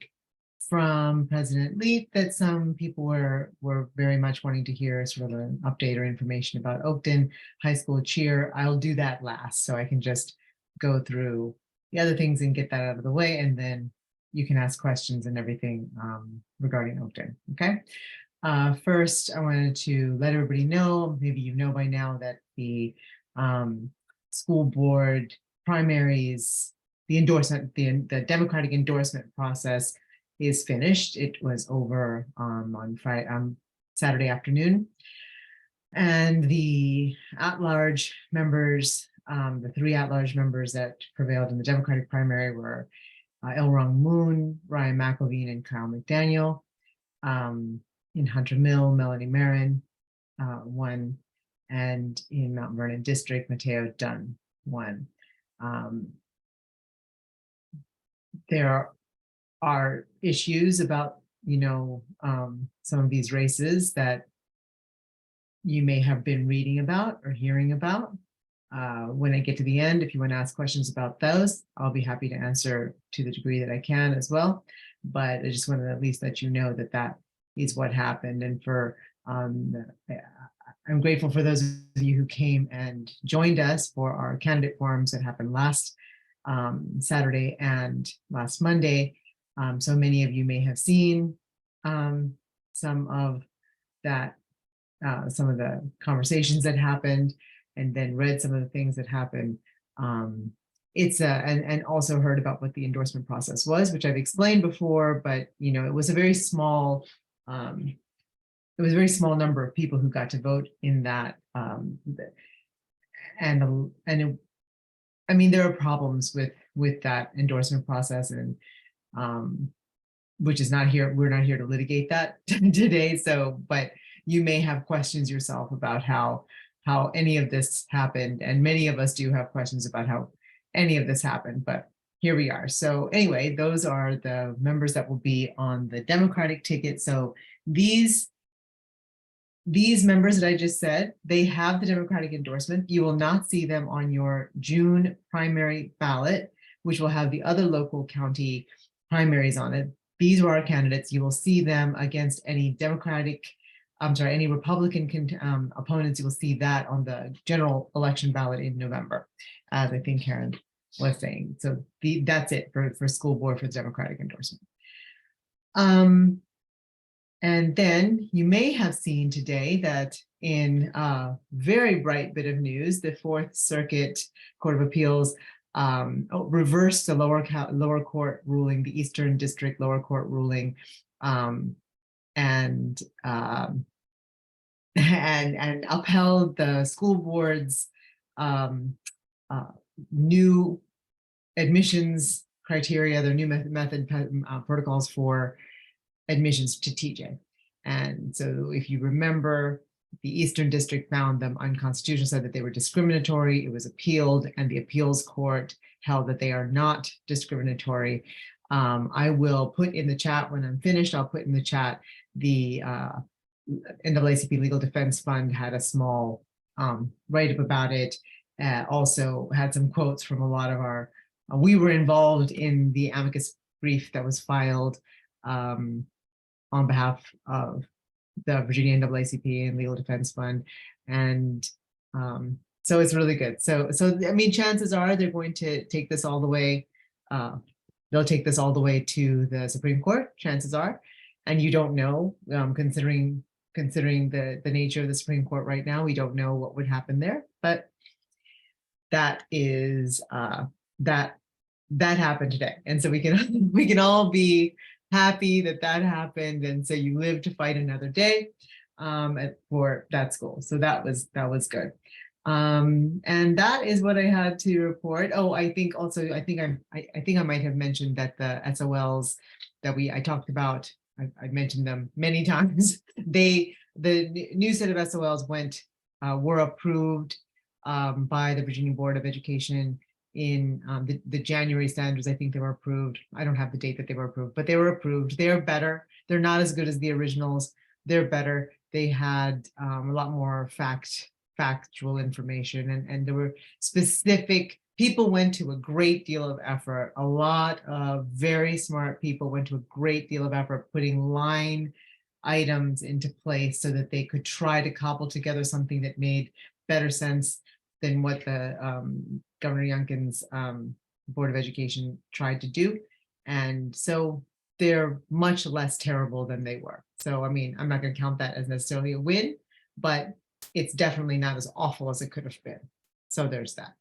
from President Leaf that some people were very much wanting to hear sort of an update or information about Oakton High School cheer. I'll do that last, so I can just go through the other things and get that out of the way, and then you can ask questions and everything regarding Oakton. Okay. First, I wanted to let everybody know, maybe you know by now, that the school board primaries, the endorsement, the Democratic endorsement process is finished. It was over on Friday, Saturday afternoon. And the at-large members, the 3 at-large members that prevailed in the Democratic primary were Elrong Moon, Ryan McElveen, and Kyle McDaniel. In Hunter Mill, Melanie Marin won, and in Mount Vernon District, Mateo Dunn won. There are issues about, some of these races that you may have been reading about or hearing about. When I get to the end, if you want to ask questions about those, I'll be happy to answer to the degree that I can as well. But I just wanted to at least let you know that that is what happened. And for I'm grateful for those of you who came and joined us for our candidate forums that happened last Saturday and last Monday. So many of you may have seen some of that, some of the conversations that happened, and then read some of the things that happened. And also heard about what the endorsement process was, which I've explained before, but it was a very small, number of people who got to vote in that. I mean, there are problems with that endorsement process, and which is not here. We're not here to litigate that today. So, but you may have questions yourself about how any of this happened, and many of us do have questions about how any of this happened. But here we are. So anyway, those are the members that will be on the Democratic ticket. So these members that I just said, they have the Democratic endorsement. You will not see them on your June primary ballot, which will have the other local county primaries on it. These are our candidates. You will see them against any any Republican opponents. You will see that on the general election ballot in November, as I think Karen was saying. So that's it for school board for the Democratic endorsement. And then you may have seen today that in a very bright bit of news, the Fourth Circuit Court of Appeals reversed the lower court ruling, the Eastern District lower court ruling, and upheld the school board's new admissions criteria, their new method protocols for admissions to TJ. And so if you remember, the Eastern District found them unconstitutional, said that they were discriminatory. It was appealed, and the appeals court held that they are not discriminatory. I will put in the chat when I'm finished, I'll put in the chat the NAACP Legal Defense Fund had a small write-up about it. Also had some quotes from a lot of our, we were involved in the amicus brief that was filed on behalf of the Virginia NAACP and Legal Defense Fund. And so it's really good. So I mean, chances are they're going to take this all the way. They'll take this all the way to the Supreme Court, chances are. And you don't know, considering considering the nature of the Supreme Court right now, we don't know what would happen there, but that is that happened today. And so we can we can all be happy that that happened. And so you live to fight another day for that school. So that was good. And that is what I had to report. Oh, I think also, I think I might have mentioned that the SOLs that I talked about, I mentioned them many times. The new set of SOLs were approved by the Virginia Board of Education in the January standards. I think they were approved. I don't have the date that they were approved, but they were approved. They're better. They're not as good as the originals. They're better. They had a lot more factual information, and there were specific people went to a great deal of effort. A lot of very smart people went to a great deal of effort putting line items into place so that they could try to cobble together something that made better sense than what the Governor Youngkin's Board of Education tried to do. And so they're much less terrible than they were. So, I mean, I'm not going to count that as necessarily a win, but it's definitely not as awful as it could have been. So there's that.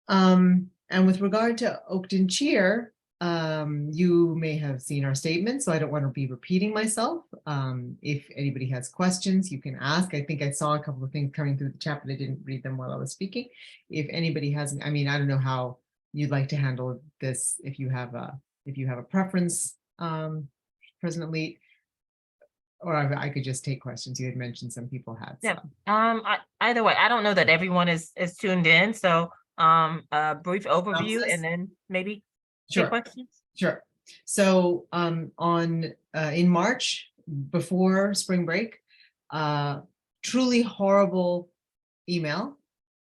And with regard to Oakton Cheer, you may have seen our statement, so I don't want to be repeating myself. If anybody has questions, you can ask. I think I saw a couple of things coming through the chat, but I didn't read them while I was speaking. If anybody hasn't, I mean, I don't know how you'd like to handle this. If you have a preference, President Leet, or I could just take questions. You had mentioned some people had. Yeah. Either way, I don't know that everyone is tuned in, so a brief overview and then maybe take questions. Sure. So in March, before spring break, truly horrible email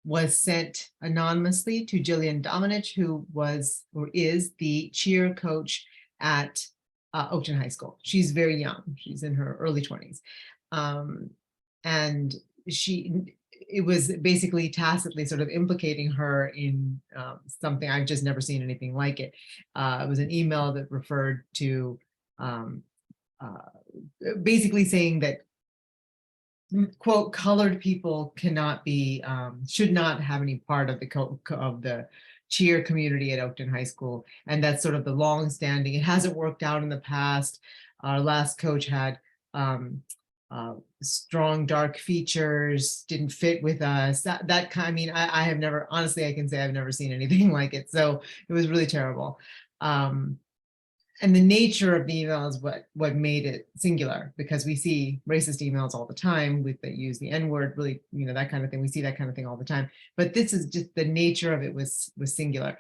was sent anonymously to Jillian Dominich, who was or is the cheer coach at Oakton High School. She's very young. She's in her early 20s. And it was basically tacitly sort of implicating her in something. I've just never seen anything like it. It was an email that referred to basically saying that, quote, colored people cannot be, should not have any part of the cheer community at Oakton High School. And that's sort of the long-standing, it hasn't worked out in the past. Our last coach had strong dark features, didn't fit with us. That kind, I mean, I have never, honestly, I can say I've never seen anything like it. So it was really terrible. And the nature of the email is what made it singular, because we see racist emails all the time that use the N-word, really, that kind of thing. We see that kind of thing all the time. But this is just the nature of it was singular.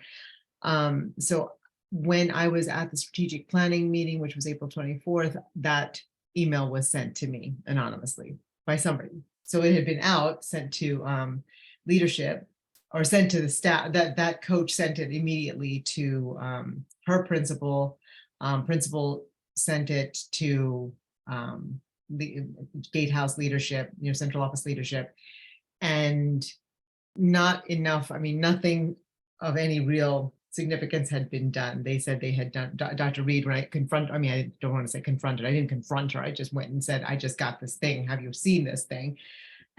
So when I was at the strategic planning meeting, which was April 24th, that email was sent to me anonymously by somebody. So it had been sent to leadership, or sent to the staff. That coach sent it immediately to her principal. Principal sent it to the gatehouse leadership, central office leadership, and not enough. I mean, nothing of any real significance had been done. They said they had done. Dr. Reed, when I don't want to say confronted. I didn't confront her. I just went and said, I just got this thing. Have you seen this thing?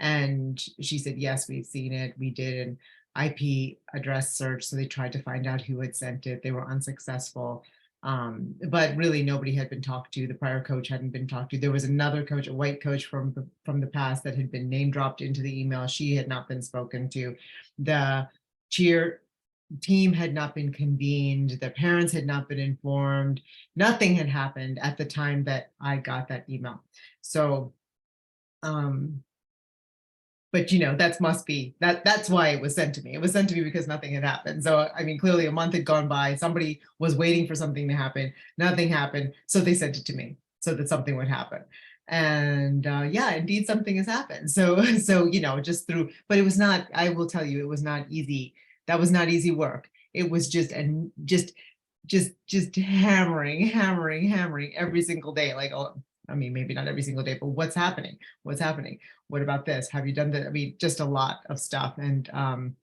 And she said, yes, we've seen it. We did an IP address search. So they tried to find out who had sent it. They were unsuccessful. But really nobody had been talked to. The prior coach hadn't been talked to. There was another coach, a white coach from the past, that had been name dropped into the email. She had not been spoken to. The cheer team had not been convened. The parents had not been informed. Nothing had happened at the time that I got that email. So, but that's why it was sent to me. It was sent to me because nothing had happened. So, I mean, clearly a month had gone by. Somebody was waiting for something to happen. Nothing happened. So they sent it to me so that something would happen. And yeah, indeed, something has happened. So, just through, but it was not, I will tell you, it was not easy. That was not easy work. It was just hammering every single day. Like, I mean, maybe not every single day, but what's happening? What's happening? What about this? Have you done that? I mean, just a lot of stuff. And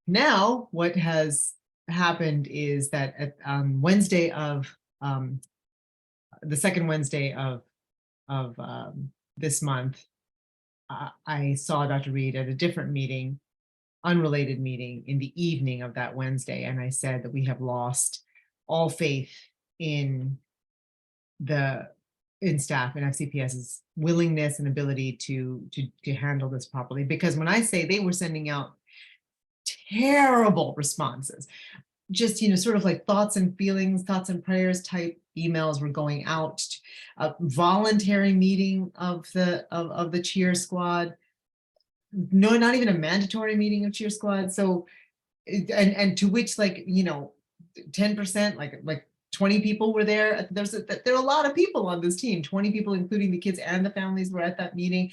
now what has happened is that at Wednesday of the second Wednesday of this month, I saw Dr. Reed at a different meeting, unrelated meeting in the evening of that Wednesday, and I said that we have lost all faith in staff and FCPS's willingness and ability to handle this properly. Because when I say they were sending out terrible responses, just, sort of like thoughts and feelings, thoughts and prayers type emails were going out, a voluntary meeting of the cheer squad. No, not even a mandatory meeting of cheer squad. So, and to which 10%, like 20 people were there. There are a lot of people on this team, 20 people, including the kids and the families were at that meeting.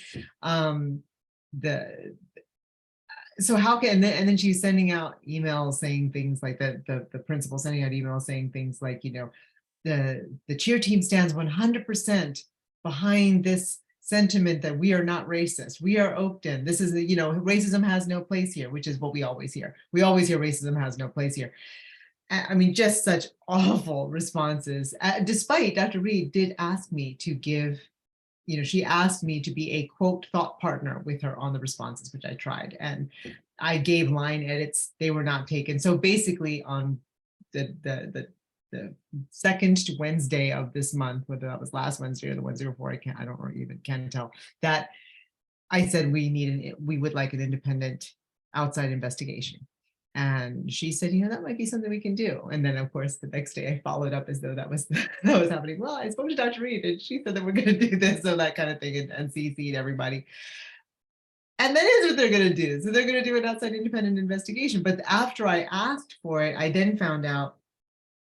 So how can, and then she's sending out emails saying things like that, the principal sending out emails saying things like, the cheer team stands 100% behind this sentiment that we are not racist. We are Oakton. This is, racism has no place here, which is what we always hear. We always hear racism has no place here. I mean, just such awful responses, despite Dr. Reed did ask me to give, she asked me to be a quote thought partner with her on the responses, which I tried, and I gave line edits. They were not taken. So basically on the second Wednesday of this month, whether that was last Wednesday or the Wednesday before, I can't tell, that I said we would like an independent outside investigation. And she said, that might be something we can do. And then, of course, the next day I followed up as though that was happening. Well, I spoke to Dr. Reed and she said that we're going to do this, so that kind of thing, and CC'd everybody. And that is what they're going to do. So they're going to do an outside independent investigation. But after I asked for it, I then found out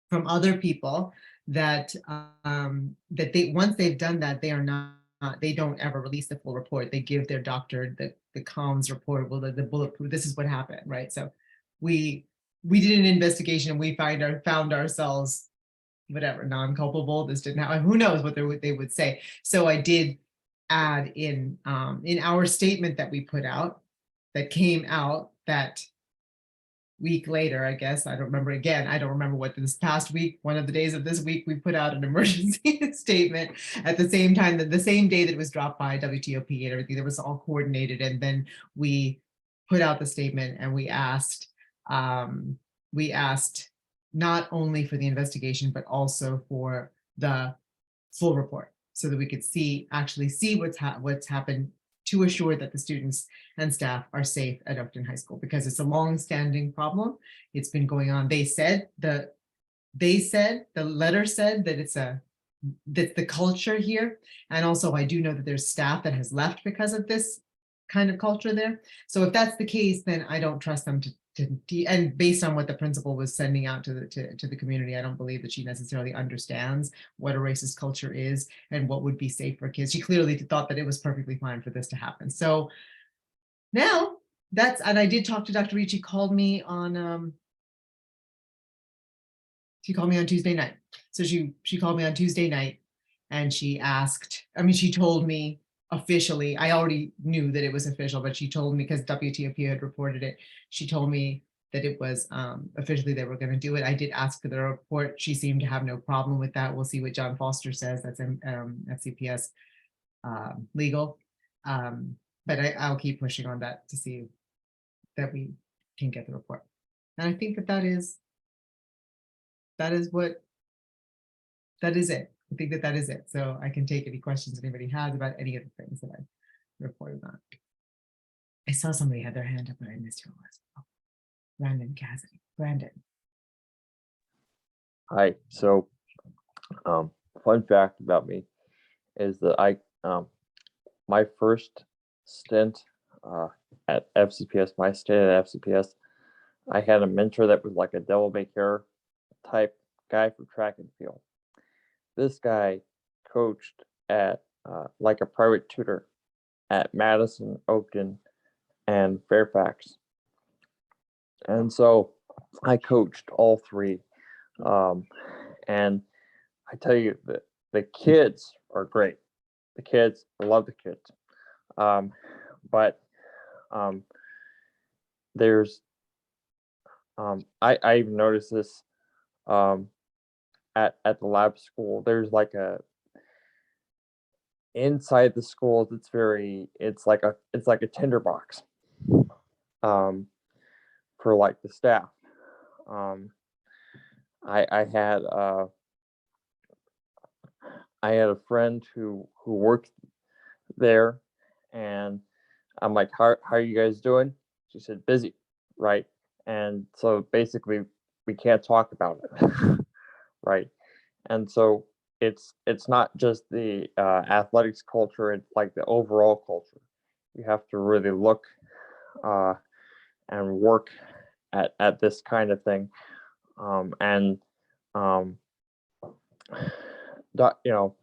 from other people that they, once they've done that, they are not. They don't ever release the full report. They give their doctor the comms report. Well, the bulletproof. This is what happened, right? So we did an investigation and we found ourselves whatever non-culpable. This didn't happen. Who knows what they would say. So I did add in our statement that we put out, that came out that week later, I guess. I don't remember. Again, I don't remember what this past week, one of the days of this week, we put out an emergency statement at the same time, that the same day that it was dropped by WTOP and everything, that was all coordinated. And then we put out the statement and we asked not only for the investigation, but also for the full report, so that we could actually see what's happened, to assure that the students and staff are safe at Oakton High School, because it's a long-standing problem. It's been going on. The letter said that that's the culture here. And also I do know that there's staff that has left because of this kind of culture there. So if that's the case, then I don't trust them and based on what the principal was sending out to the community, I don't believe that she necessarily understands what a racist culture is and what would be safe for kids. She clearly thought that it was perfectly fine for this to happen. So now and I did talk to Dr. Reed. She called me on Tuesday night. So she called me on Tuesday night and she told me officially, I already knew that it was official, but she told me, because WTOP had reported it, she told me that it was officially they were going to do it. I did ask for the report. She seemed to have no problem with that. We'll see what John Foster says. That's FCPS legal. But I'll keep pushing on that to see that we can get the report. And I think that is it. I think that is it. So I can take any questions anybody has about any of the things that I reported on. I saw somebody had their hand up, but I missed who it was. Oh, Brandon Cassidy. Brandon. Hi. So, fun fact about me is that my first stint at FCPS, I had a mentor that was like a devil may care type guy for track and field. This guy coached at like a private tutor at Madison, Oakton, and Fairfax. And so I coached all three. And I tell you that the kids are great. The kids, I love the kids. But there's, I even noticed this at the lab school. There's like inside the schools, it's like a tinderbox for like the staff. I had a friend who worked there, and I'm like, how are you guys doing? She said, busy, right? And so basically we can't talk about it. Right. And so it's not just the athletics culture, it's like the overall culture. You have to really look and work at this kind of thing. And you know,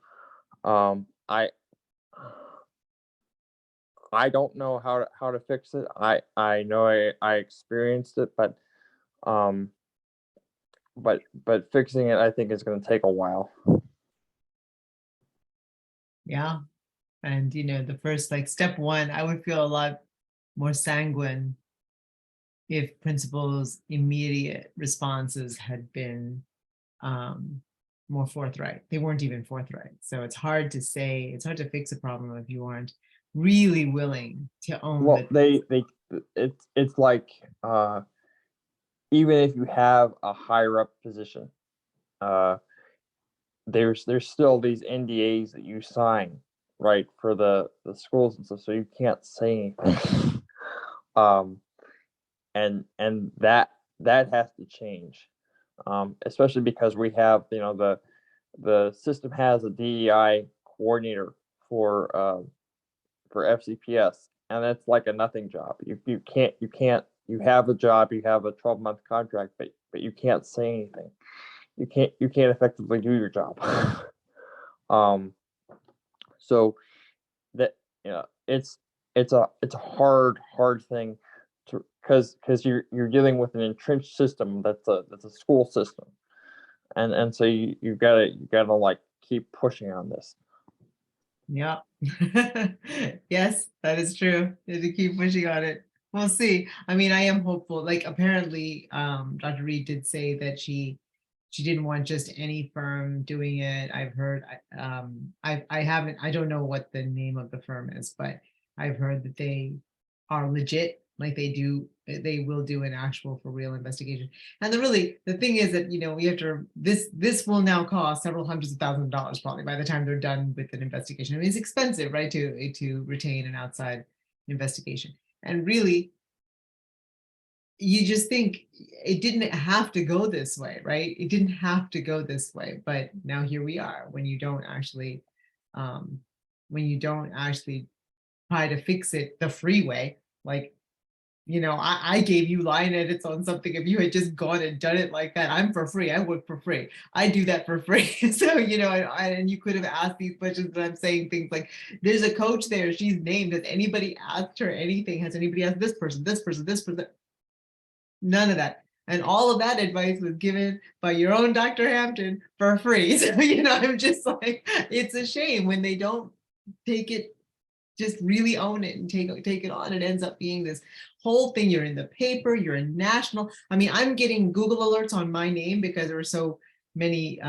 I don't know how to fix it. I know I experienced it, but fixing it, I think, is going to take a while. Yeah. And, the first, like, step one, I would feel a lot more sanguine if principals' immediate responses had been more forthright. They weren't even forthright. So it's hard to fix a problem if you aren't really willing to own Well, that. it's like even if you have a higher up position, there's still these NDAs that you sign, right, for the schools and stuff, so you can't say anything. And that has to change, especially because we have, the system has a DEI coordinator for FCPS, and it's like a nothing job. You have a job, you have a 12-month contract, but you can't say anything. You can't effectively do your job. So that, it's a hard thing to, because you're dealing with an entrenched system that's a school system, and so you gotta like keep pushing on this. Yeah. Yes, that is true. You have to keep pushing on it. We'll see. I mean, I am hopeful. Like, apparently, Dr. Reed did say that she didn't want just any firm doing it. I've heard, I don't know what the name of the firm is, but I've heard that they are legit, like they will do an actual for real investigation. And the thing is that, we have to, this will now cost several hundreds of thousands of dollars probably by the time they're done with an investigation. I mean, it's expensive, right, to retain an outside investigation. And really, you just think it didn't have to go this way, right? It didn't have to go this way, but now here we are. When you don't actually try to fix it the free way, like, I gave you line edits on something. If you had just gone and done it like that, I'm for free. I work for free. I do that for free. So, and you could have asked these questions, but I'm saying things like, there's a coach there. She's named. Has anybody asked her anything? Has anybody asked this person, this person, this person? None of that. And all of that advice was given by your own Dr. Hampton for free. So, I'm just like, it's a shame when they don't take it, just really own it and take it on. It ends up being this whole thing. You're in the paper, you're in national. I mean, I'm getting Google alerts on my name because there were so many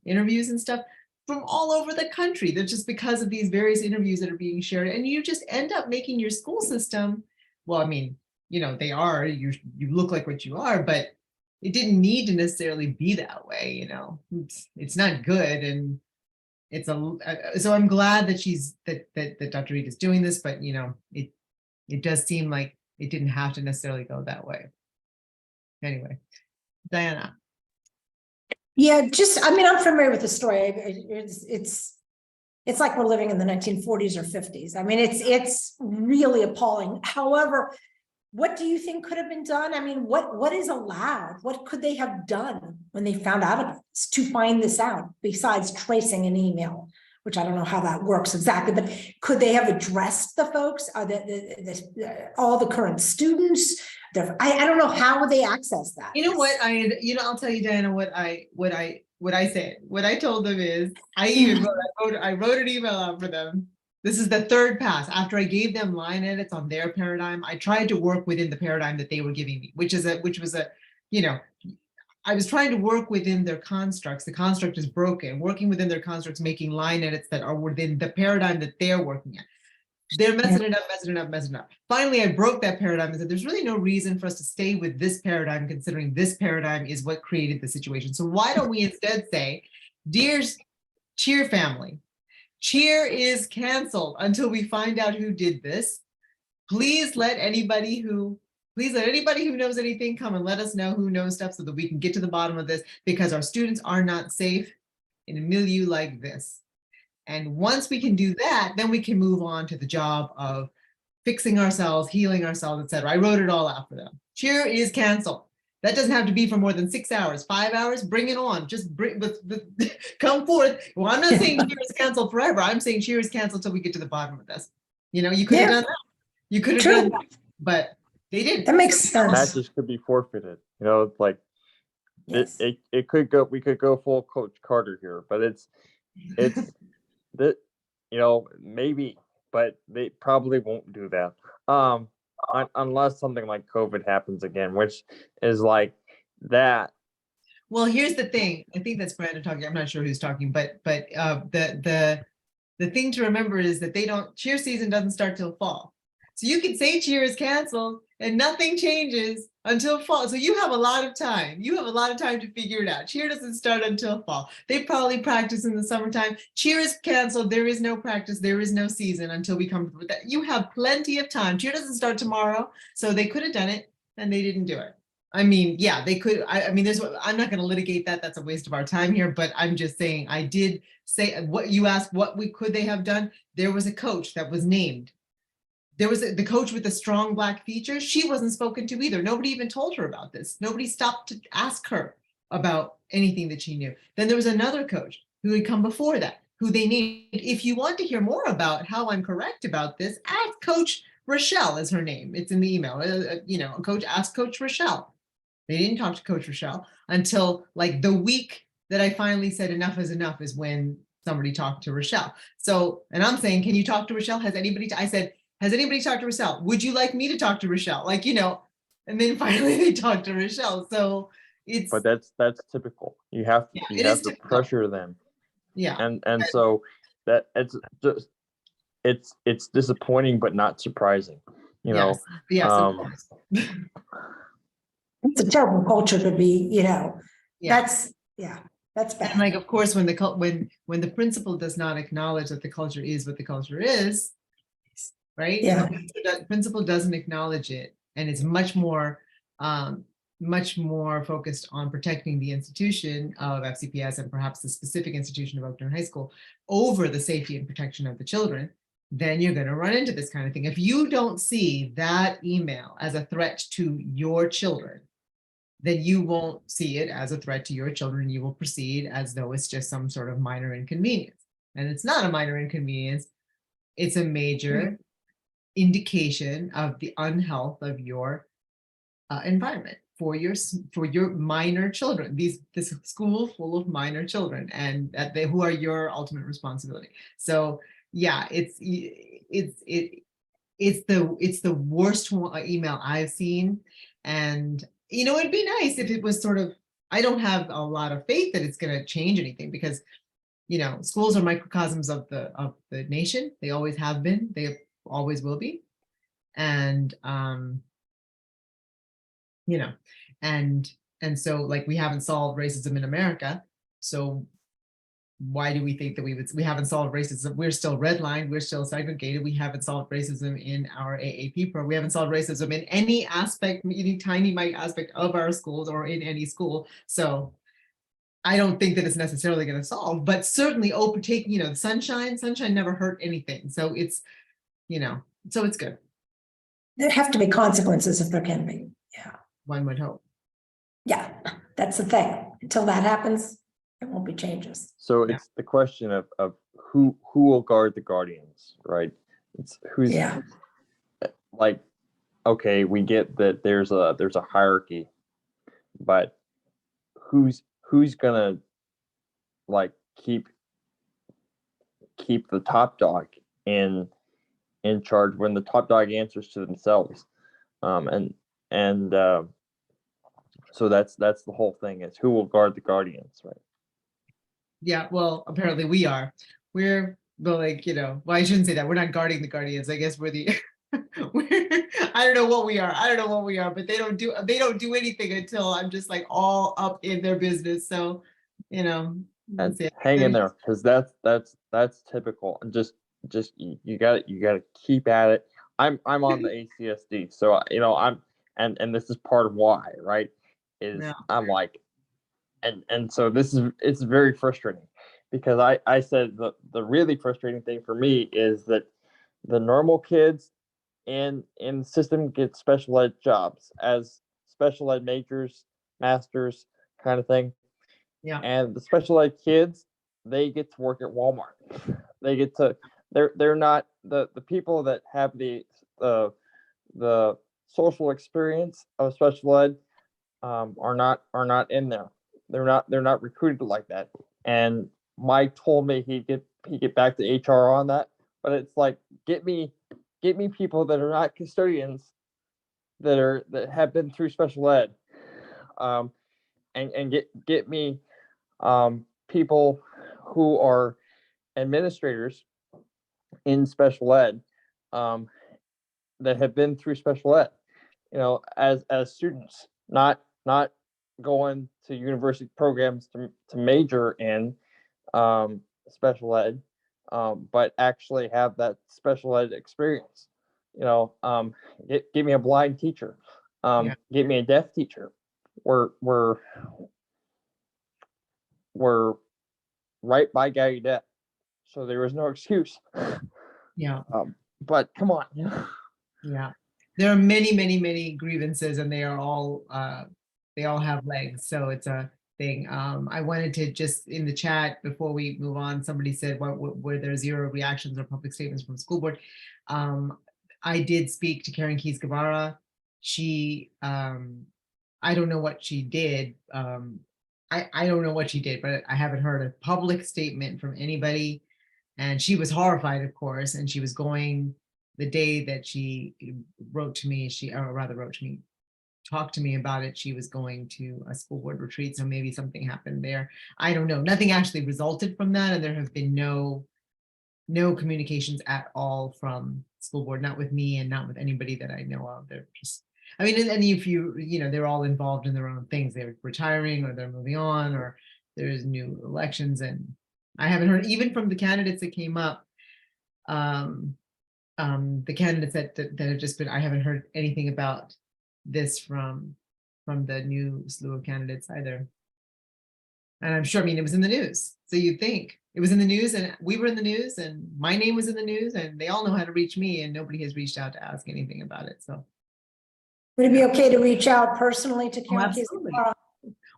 interviews and stuff from all over the country. That's just because of these various interviews that are being shared. And you just end up making your school system, well, I mean, they are, you look like what you are, but it didn't need to necessarily be that way. It's not good. And it's so I'm glad that that Dr. Reed is doing this, but it does seem like it didn't have to necessarily go that way. Anyway, Diana. Yeah, I'm familiar with the story. It's like we're living in the 1940s or 50s. I mean, it's really appalling. However, what do you think could have been done? I mean, what is allowed? What could they have done when they found out about this to find this out besides tracing an email, which I don't know how that works exactly, but could they have addressed the folks, all the current students? I don't know, how would they access that? You know what, I'll tell you, Diana, what I said. What I told them is, I wrote an email out for them. This is the third pass. After I gave them line edits on their paradigm, I tried to work within the paradigm that they were giving me, which was a, I was trying to work within their constructs. The construct is broken, working within their constructs, making line edits that are within the paradigm that they're working at. They're messing it up, messing it up, messing it up. Finally, I broke that paradigm and said, there's really no reason for us to stay with this paradigm, considering this paradigm is what created the situation. So why don't we instead say, dear Cheer family, Cheer is canceled until we find out who did this. Please let anybody who knows anything come and let us know who knows stuff so that we can get to the bottom of this, because our students are not safe in a milieu like this. And once we can do that, then we can move on to the job of fixing ourselves, healing ourselves, etc. I wrote it all out for them. Cheer is canceled. That doesn't have to be for more than 6 hours, 5 hours, bring it on. Just come forth. Well, I'm not saying Cheer is canceled forever. I'm saying Cheer is canceled till we get to the bottom of this. You know, you could have done that. You could have done that, but they didn't. That makes sense. Matches could be forfeited. You know, it's like Yes. it could go. We could go full Coach Carter here, but it's that, you know, maybe, but they probably won't do that. Unless something like COVID happens again, which is like that. Well, here's the thing. I think that's Brandon talking. I'm not sure who's talking, but the thing to remember is that cheer season doesn't start till fall. So you can say cheer is canceled and nothing changes until fall. So you have a lot of time. You have a lot of time to figure it out. Cheer doesn't start until fall. They probably practice in the summertime. Cheer is canceled. There is no practice. There is no season until we come with that. You have plenty of time. Cheer doesn't start tomorrow. So they could have done it and they didn't do it. I mean, yeah, they could. I mean, I'm not going to litigate that. That's a waste of our time here, but I'm just saying, I did say what you asked, could they have done? There was a coach that was named. There was the coach with the strong Black features. She wasn't spoken to either. Nobody even told her about this. Nobody stopped to ask her about anything that she knew. Then there was another coach who had come before that, who they named. If you want to hear more about how I'm correct about this, ask Coach Rochelle is her name. It's in the email. Ask Coach Rochelle. They didn't talk to Coach Rochelle until like the week that I finally said enough is when somebody talked to Rochelle. So, and I'm saying, can you talk to Rochelle? I said, has anybody talked to Rochelle? Would you like me to talk to Rochelle? Like, you know, and then finally they talked to Rochelle. So it's. But that's typical. You have to pressure them. Yeah. And so that it's just it's disappointing but not surprising. You know. Yes. Of course. It's a terrible culture to be, you know, Yeah. that's bad. And like, of course, when the principal does not acknowledge that the culture is what the culture is, right? Yeah. The principal doesn't acknowledge it, and it's much more focused on protecting the institution of FCPS and perhaps the specific institution of Oakland High School over the safety and protection of the children, then you're going to run into this kind of thing. If you don't see that email as a threat to your children, then you won't see it as a threat to your children. You will proceed as though it's just some sort of minor inconvenience. And it's not a minor inconvenience. It's a major indication of the unhealth of your environment for your minor children. This school full of minor children, and who are your ultimate responsibility. So yeah, it's the worst email I've seen. And you know, it'd be nice if it was sort of, I don't have a lot of faith that it's going to change anything, because, you know, schools are microcosms of the nation. They always have been. They always will be. And, you know, and so like, we haven't solved racism in America. So why do we think that we haven't solved racism? We're still redlined, we're still segregated. We haven't solved racism in our AAP program. We haven't solved racism in any aspect, any tiny aspect of our schools or in any school. So I don't think that it's necessarily going to solve, but certainly overtake, you know, sunshine never hurt anything. So it's, you know, so it's good. There have to be consequences if there can be. Yeah. One would hope. Yeah, that's the thing. Until that happens, there won't be changes. So it's the question of who will guard the guardians, right? It's who's like, okay, we get that there's a hierarchy, but who's gonna like keep the top dog in charge when the top dog answers to themselves, and So that's the whole thing, is who will guard the guardians, right? Yeah, well, apparently we are. We're the, like, well, I shouldn't say that. We're not guarding the guardians. I guess we're the I don't know what we are. I don't know what we are, but they don't do anything until I'm just like all up in their business. So, And that's it. hang in there, because that's typical. And just you gotta keep at it. I'm on the ACSD, so I'm and this is part of why, right? Is Yeah. I'm like, and so it's very frustrating, because I said the really frustrating thing for me is that the normal kids in the system get special ed jobs as special ed majors, masters, kind of thing. Yeah. And the special ed kids, they get to work at Walmart. They get to they're not the people that have the social experience of special ed are not in there. They're not recruited like that. And Mike told me he'd get back to HR on that, but it's like, get me people that are not custodians, that have been through special ed, and get me people who are administrators in special ed, that have been through special ed, as students, not going to university programs to major in special ed, but actually have that special ed experience. Give me a blind teacher, Yeah. give me a deaf teacher. We're right by Gallaudet, so there was no excuse. Yeah. But come on. Yeah. There are many, many, many grievances, and they all have legs. So it's a thing. I wanted to just, in the chat before we move on, somebody said, were there 0 reactions or public statements from the school board? I did speak to Karen Keys Guevara. She, I don't know what she did. I don't know what she did, but I haven't heard a public statement from anybody. And she was horrified, of course, and she was going, the day that she wrote to me, talked to me about it, she was going to a school board retreat. So maybe something happened there. I don't know. Nothing actually resulted from that. And there have been no communications at all from school board, not with me and not with anybody that I know of. They're just, I mean, and if they're all involved in their own things. They're retiring, or they're moving on, or there's new elections. And I haven't heard, even from the candidates that came up, the candidates that have just been, I haven't heard anything about this from the new slew of candidates either. And I'm sure, I mean, it was in the news. So you'd think it was in the news, and we were in the news, and my name was in the news, and they all know how to reach me, and nobody has reached out to ask anything about it. So Would it be okay to reach out personally to Karen Keys? absolutely.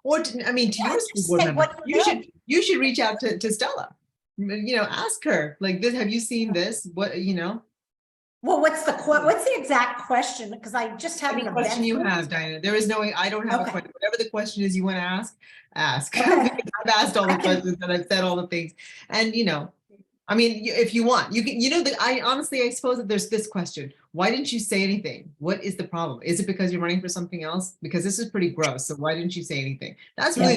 Or to your just school board say member. what you know. You should reach out to Stella. Ask her, like, this, have you seen this? What, Well, what's the exact question? Because I just had any an question you event. have, Diana. There is no way, I don't have a Okay. question. Whatever the question is you want to ask. Okay. I've asked all the questions and I've said all the things. And if you want, you can, I suppose that there's this question. Why didn't you say anything? What is the problem? Is it because you're running for something else? Because this is pretty gross. So why didn't you say anything? That's really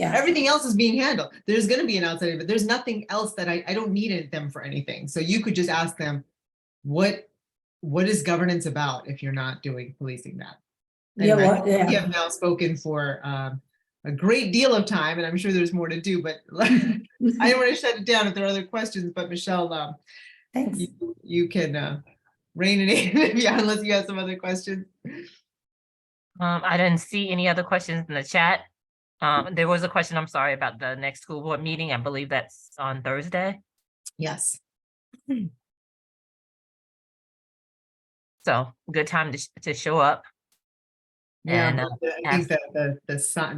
everything else is being handled. There's going to be an outsider, but there's nothing else that I don't need them for anything. So you could just ask them, what is governance about if you're not doing policing that? Anyway, we have now spoken for a great deal of time, and I'm sure there's more to do, but I don't want to shut it down if there are other questions. But Michelle, Thanks. you can rein it in unless you have some other questions. I didn't see any other questions in the chat. There was a question, I'm sorry, about the next school board meeting. I believe that's on Thursday. Yes. So good time to show up. Yeah, And I think that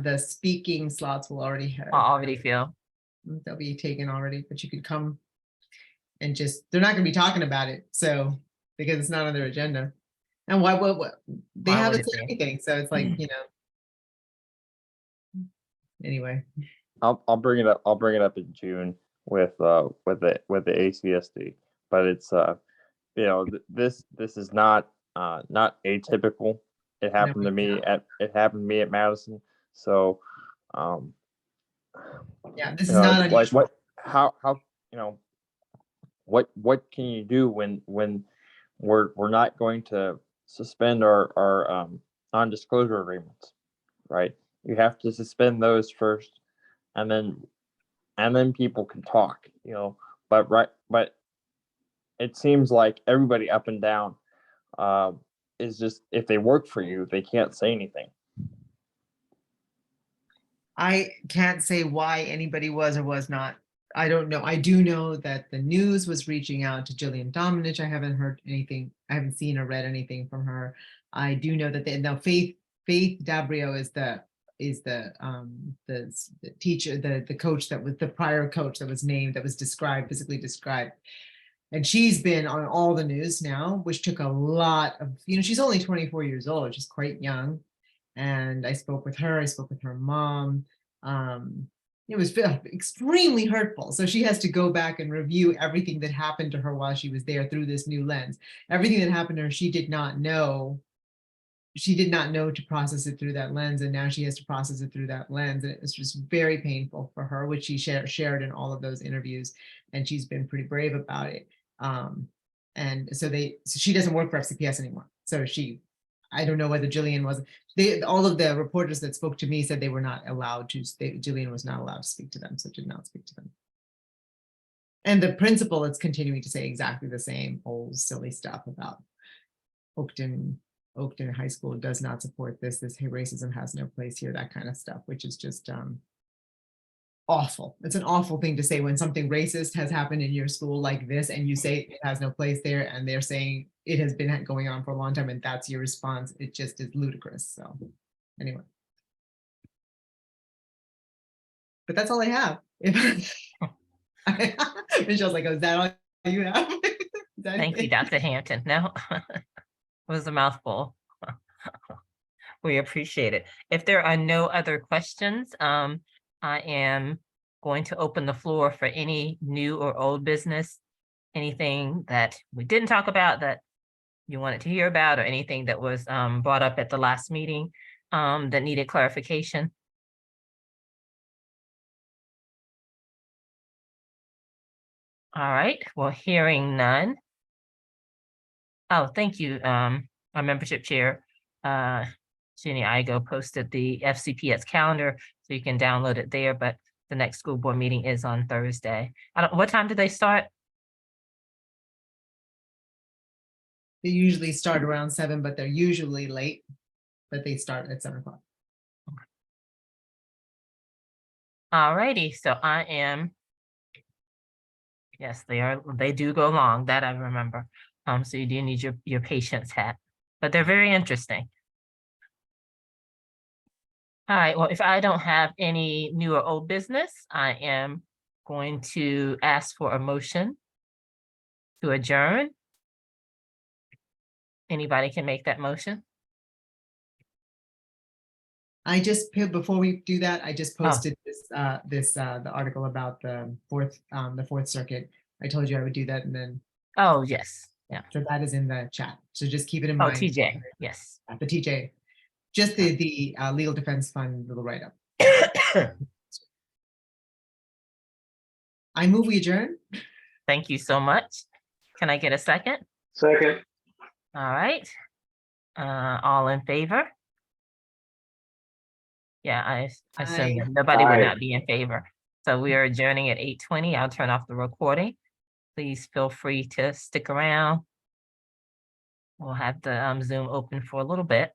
the speaking slots will already feel. They'll be taken already, but you could come and they're not going to be talking about it. So, because it's not on their agenda. And what they haven't said anything. So it's like, anyway. I'll bring it up. I'll bring it up in June with the ACSD, but it's this is not atypical it happened to me at Madison. So, Yeah, this you is know, not it's like unusual. how, you know, what can you do when we're not going to suspend our non-disclosure agreements, right? You have to suspend those first, and then people can talk, you know. But it seems like everybody up and down is just, if they work for you, they can't say anything. I can't say why anybody was or was not. I don't know. I do know that the news was reaching out to Jillian Dominich. I haven't heard anything. I haven't seen or read anything from her. I do know that now Faith Dabrio is the teacher, the coach that was the prior coach that was named, that was physically described. And she's been on all the news now, which took a lot of, she's only 24 years old, she's quite young. And I spoke with her, I spoke with her mom. It was extremely hurtful. So she has to go back and review everything that happened to her while she was there through this new lens. Everything that happened to her, she did not know. She did not know to process it through that lens. And now she has to process it through that lens. And it was just very painful for her, which she shared in all of those interviews. And she's been pretty brave about it. And so she doesn't work for FCPS anymore. So I don't know whether Jillian was, all of the reporters that spoke to me said they were not allowed to, Jillian was not allowed to speak to them, so did not speak to them. And the principal is continuing to say exactly the same old silly stuff about Oakton High School does not support this racism has no place here, that kind of stuff, which is just awful. It's an awful thing to say when something racist has happened in your school like this, and you say it has no place there, and they're saying it has been going on for a long time, and that's your response. It just is ludicrous. So anyway, but that's all I have. Michelle's like, oh, is that all you have? Thank you, Dr. Hampton. No, it was a mouthful. We appreciate it. If there are no other questions, I am going to open the floor for any new or old business, anything that we didn't talk about that you wanted to hear about, or anything that was brought up at the last meeting that needed clarification. All right, well, hearing none. Oh, thank you, our membership chair, Jenny Igo, posted the FCPS calendar, so you can download it there, but the next school board meeting is on Thursday. What time do they start? They usually start around 7, but they're usually late, but they start at 7 o'clock. All righty, so I am. Yes, they do go long, that I remember. So you do need your patience hat, but they're very interesting. All right, well, if I don't have any new or old business, I am going to ask for a motion to adjourn. Anybody can make that motion? Before we do that, I just Oh. posted the article about the Fourth Circuit. I told you I would do that, and then Oh, yes, yeah. so that is in the chat. So just keep it in Oh, mind. TJ, yes. The TJ, just the Legal Defense Fund little write-up. I move we adjourn. Thank you so much. Can I get a second? Second. All right. All in favor? Yeah, I assume that nobody would Aye. not be in favor. So we are adjourning at 8:20. I'll turn off the recording. Please feel free to stick around. We'll have the Zoom open for a little bit.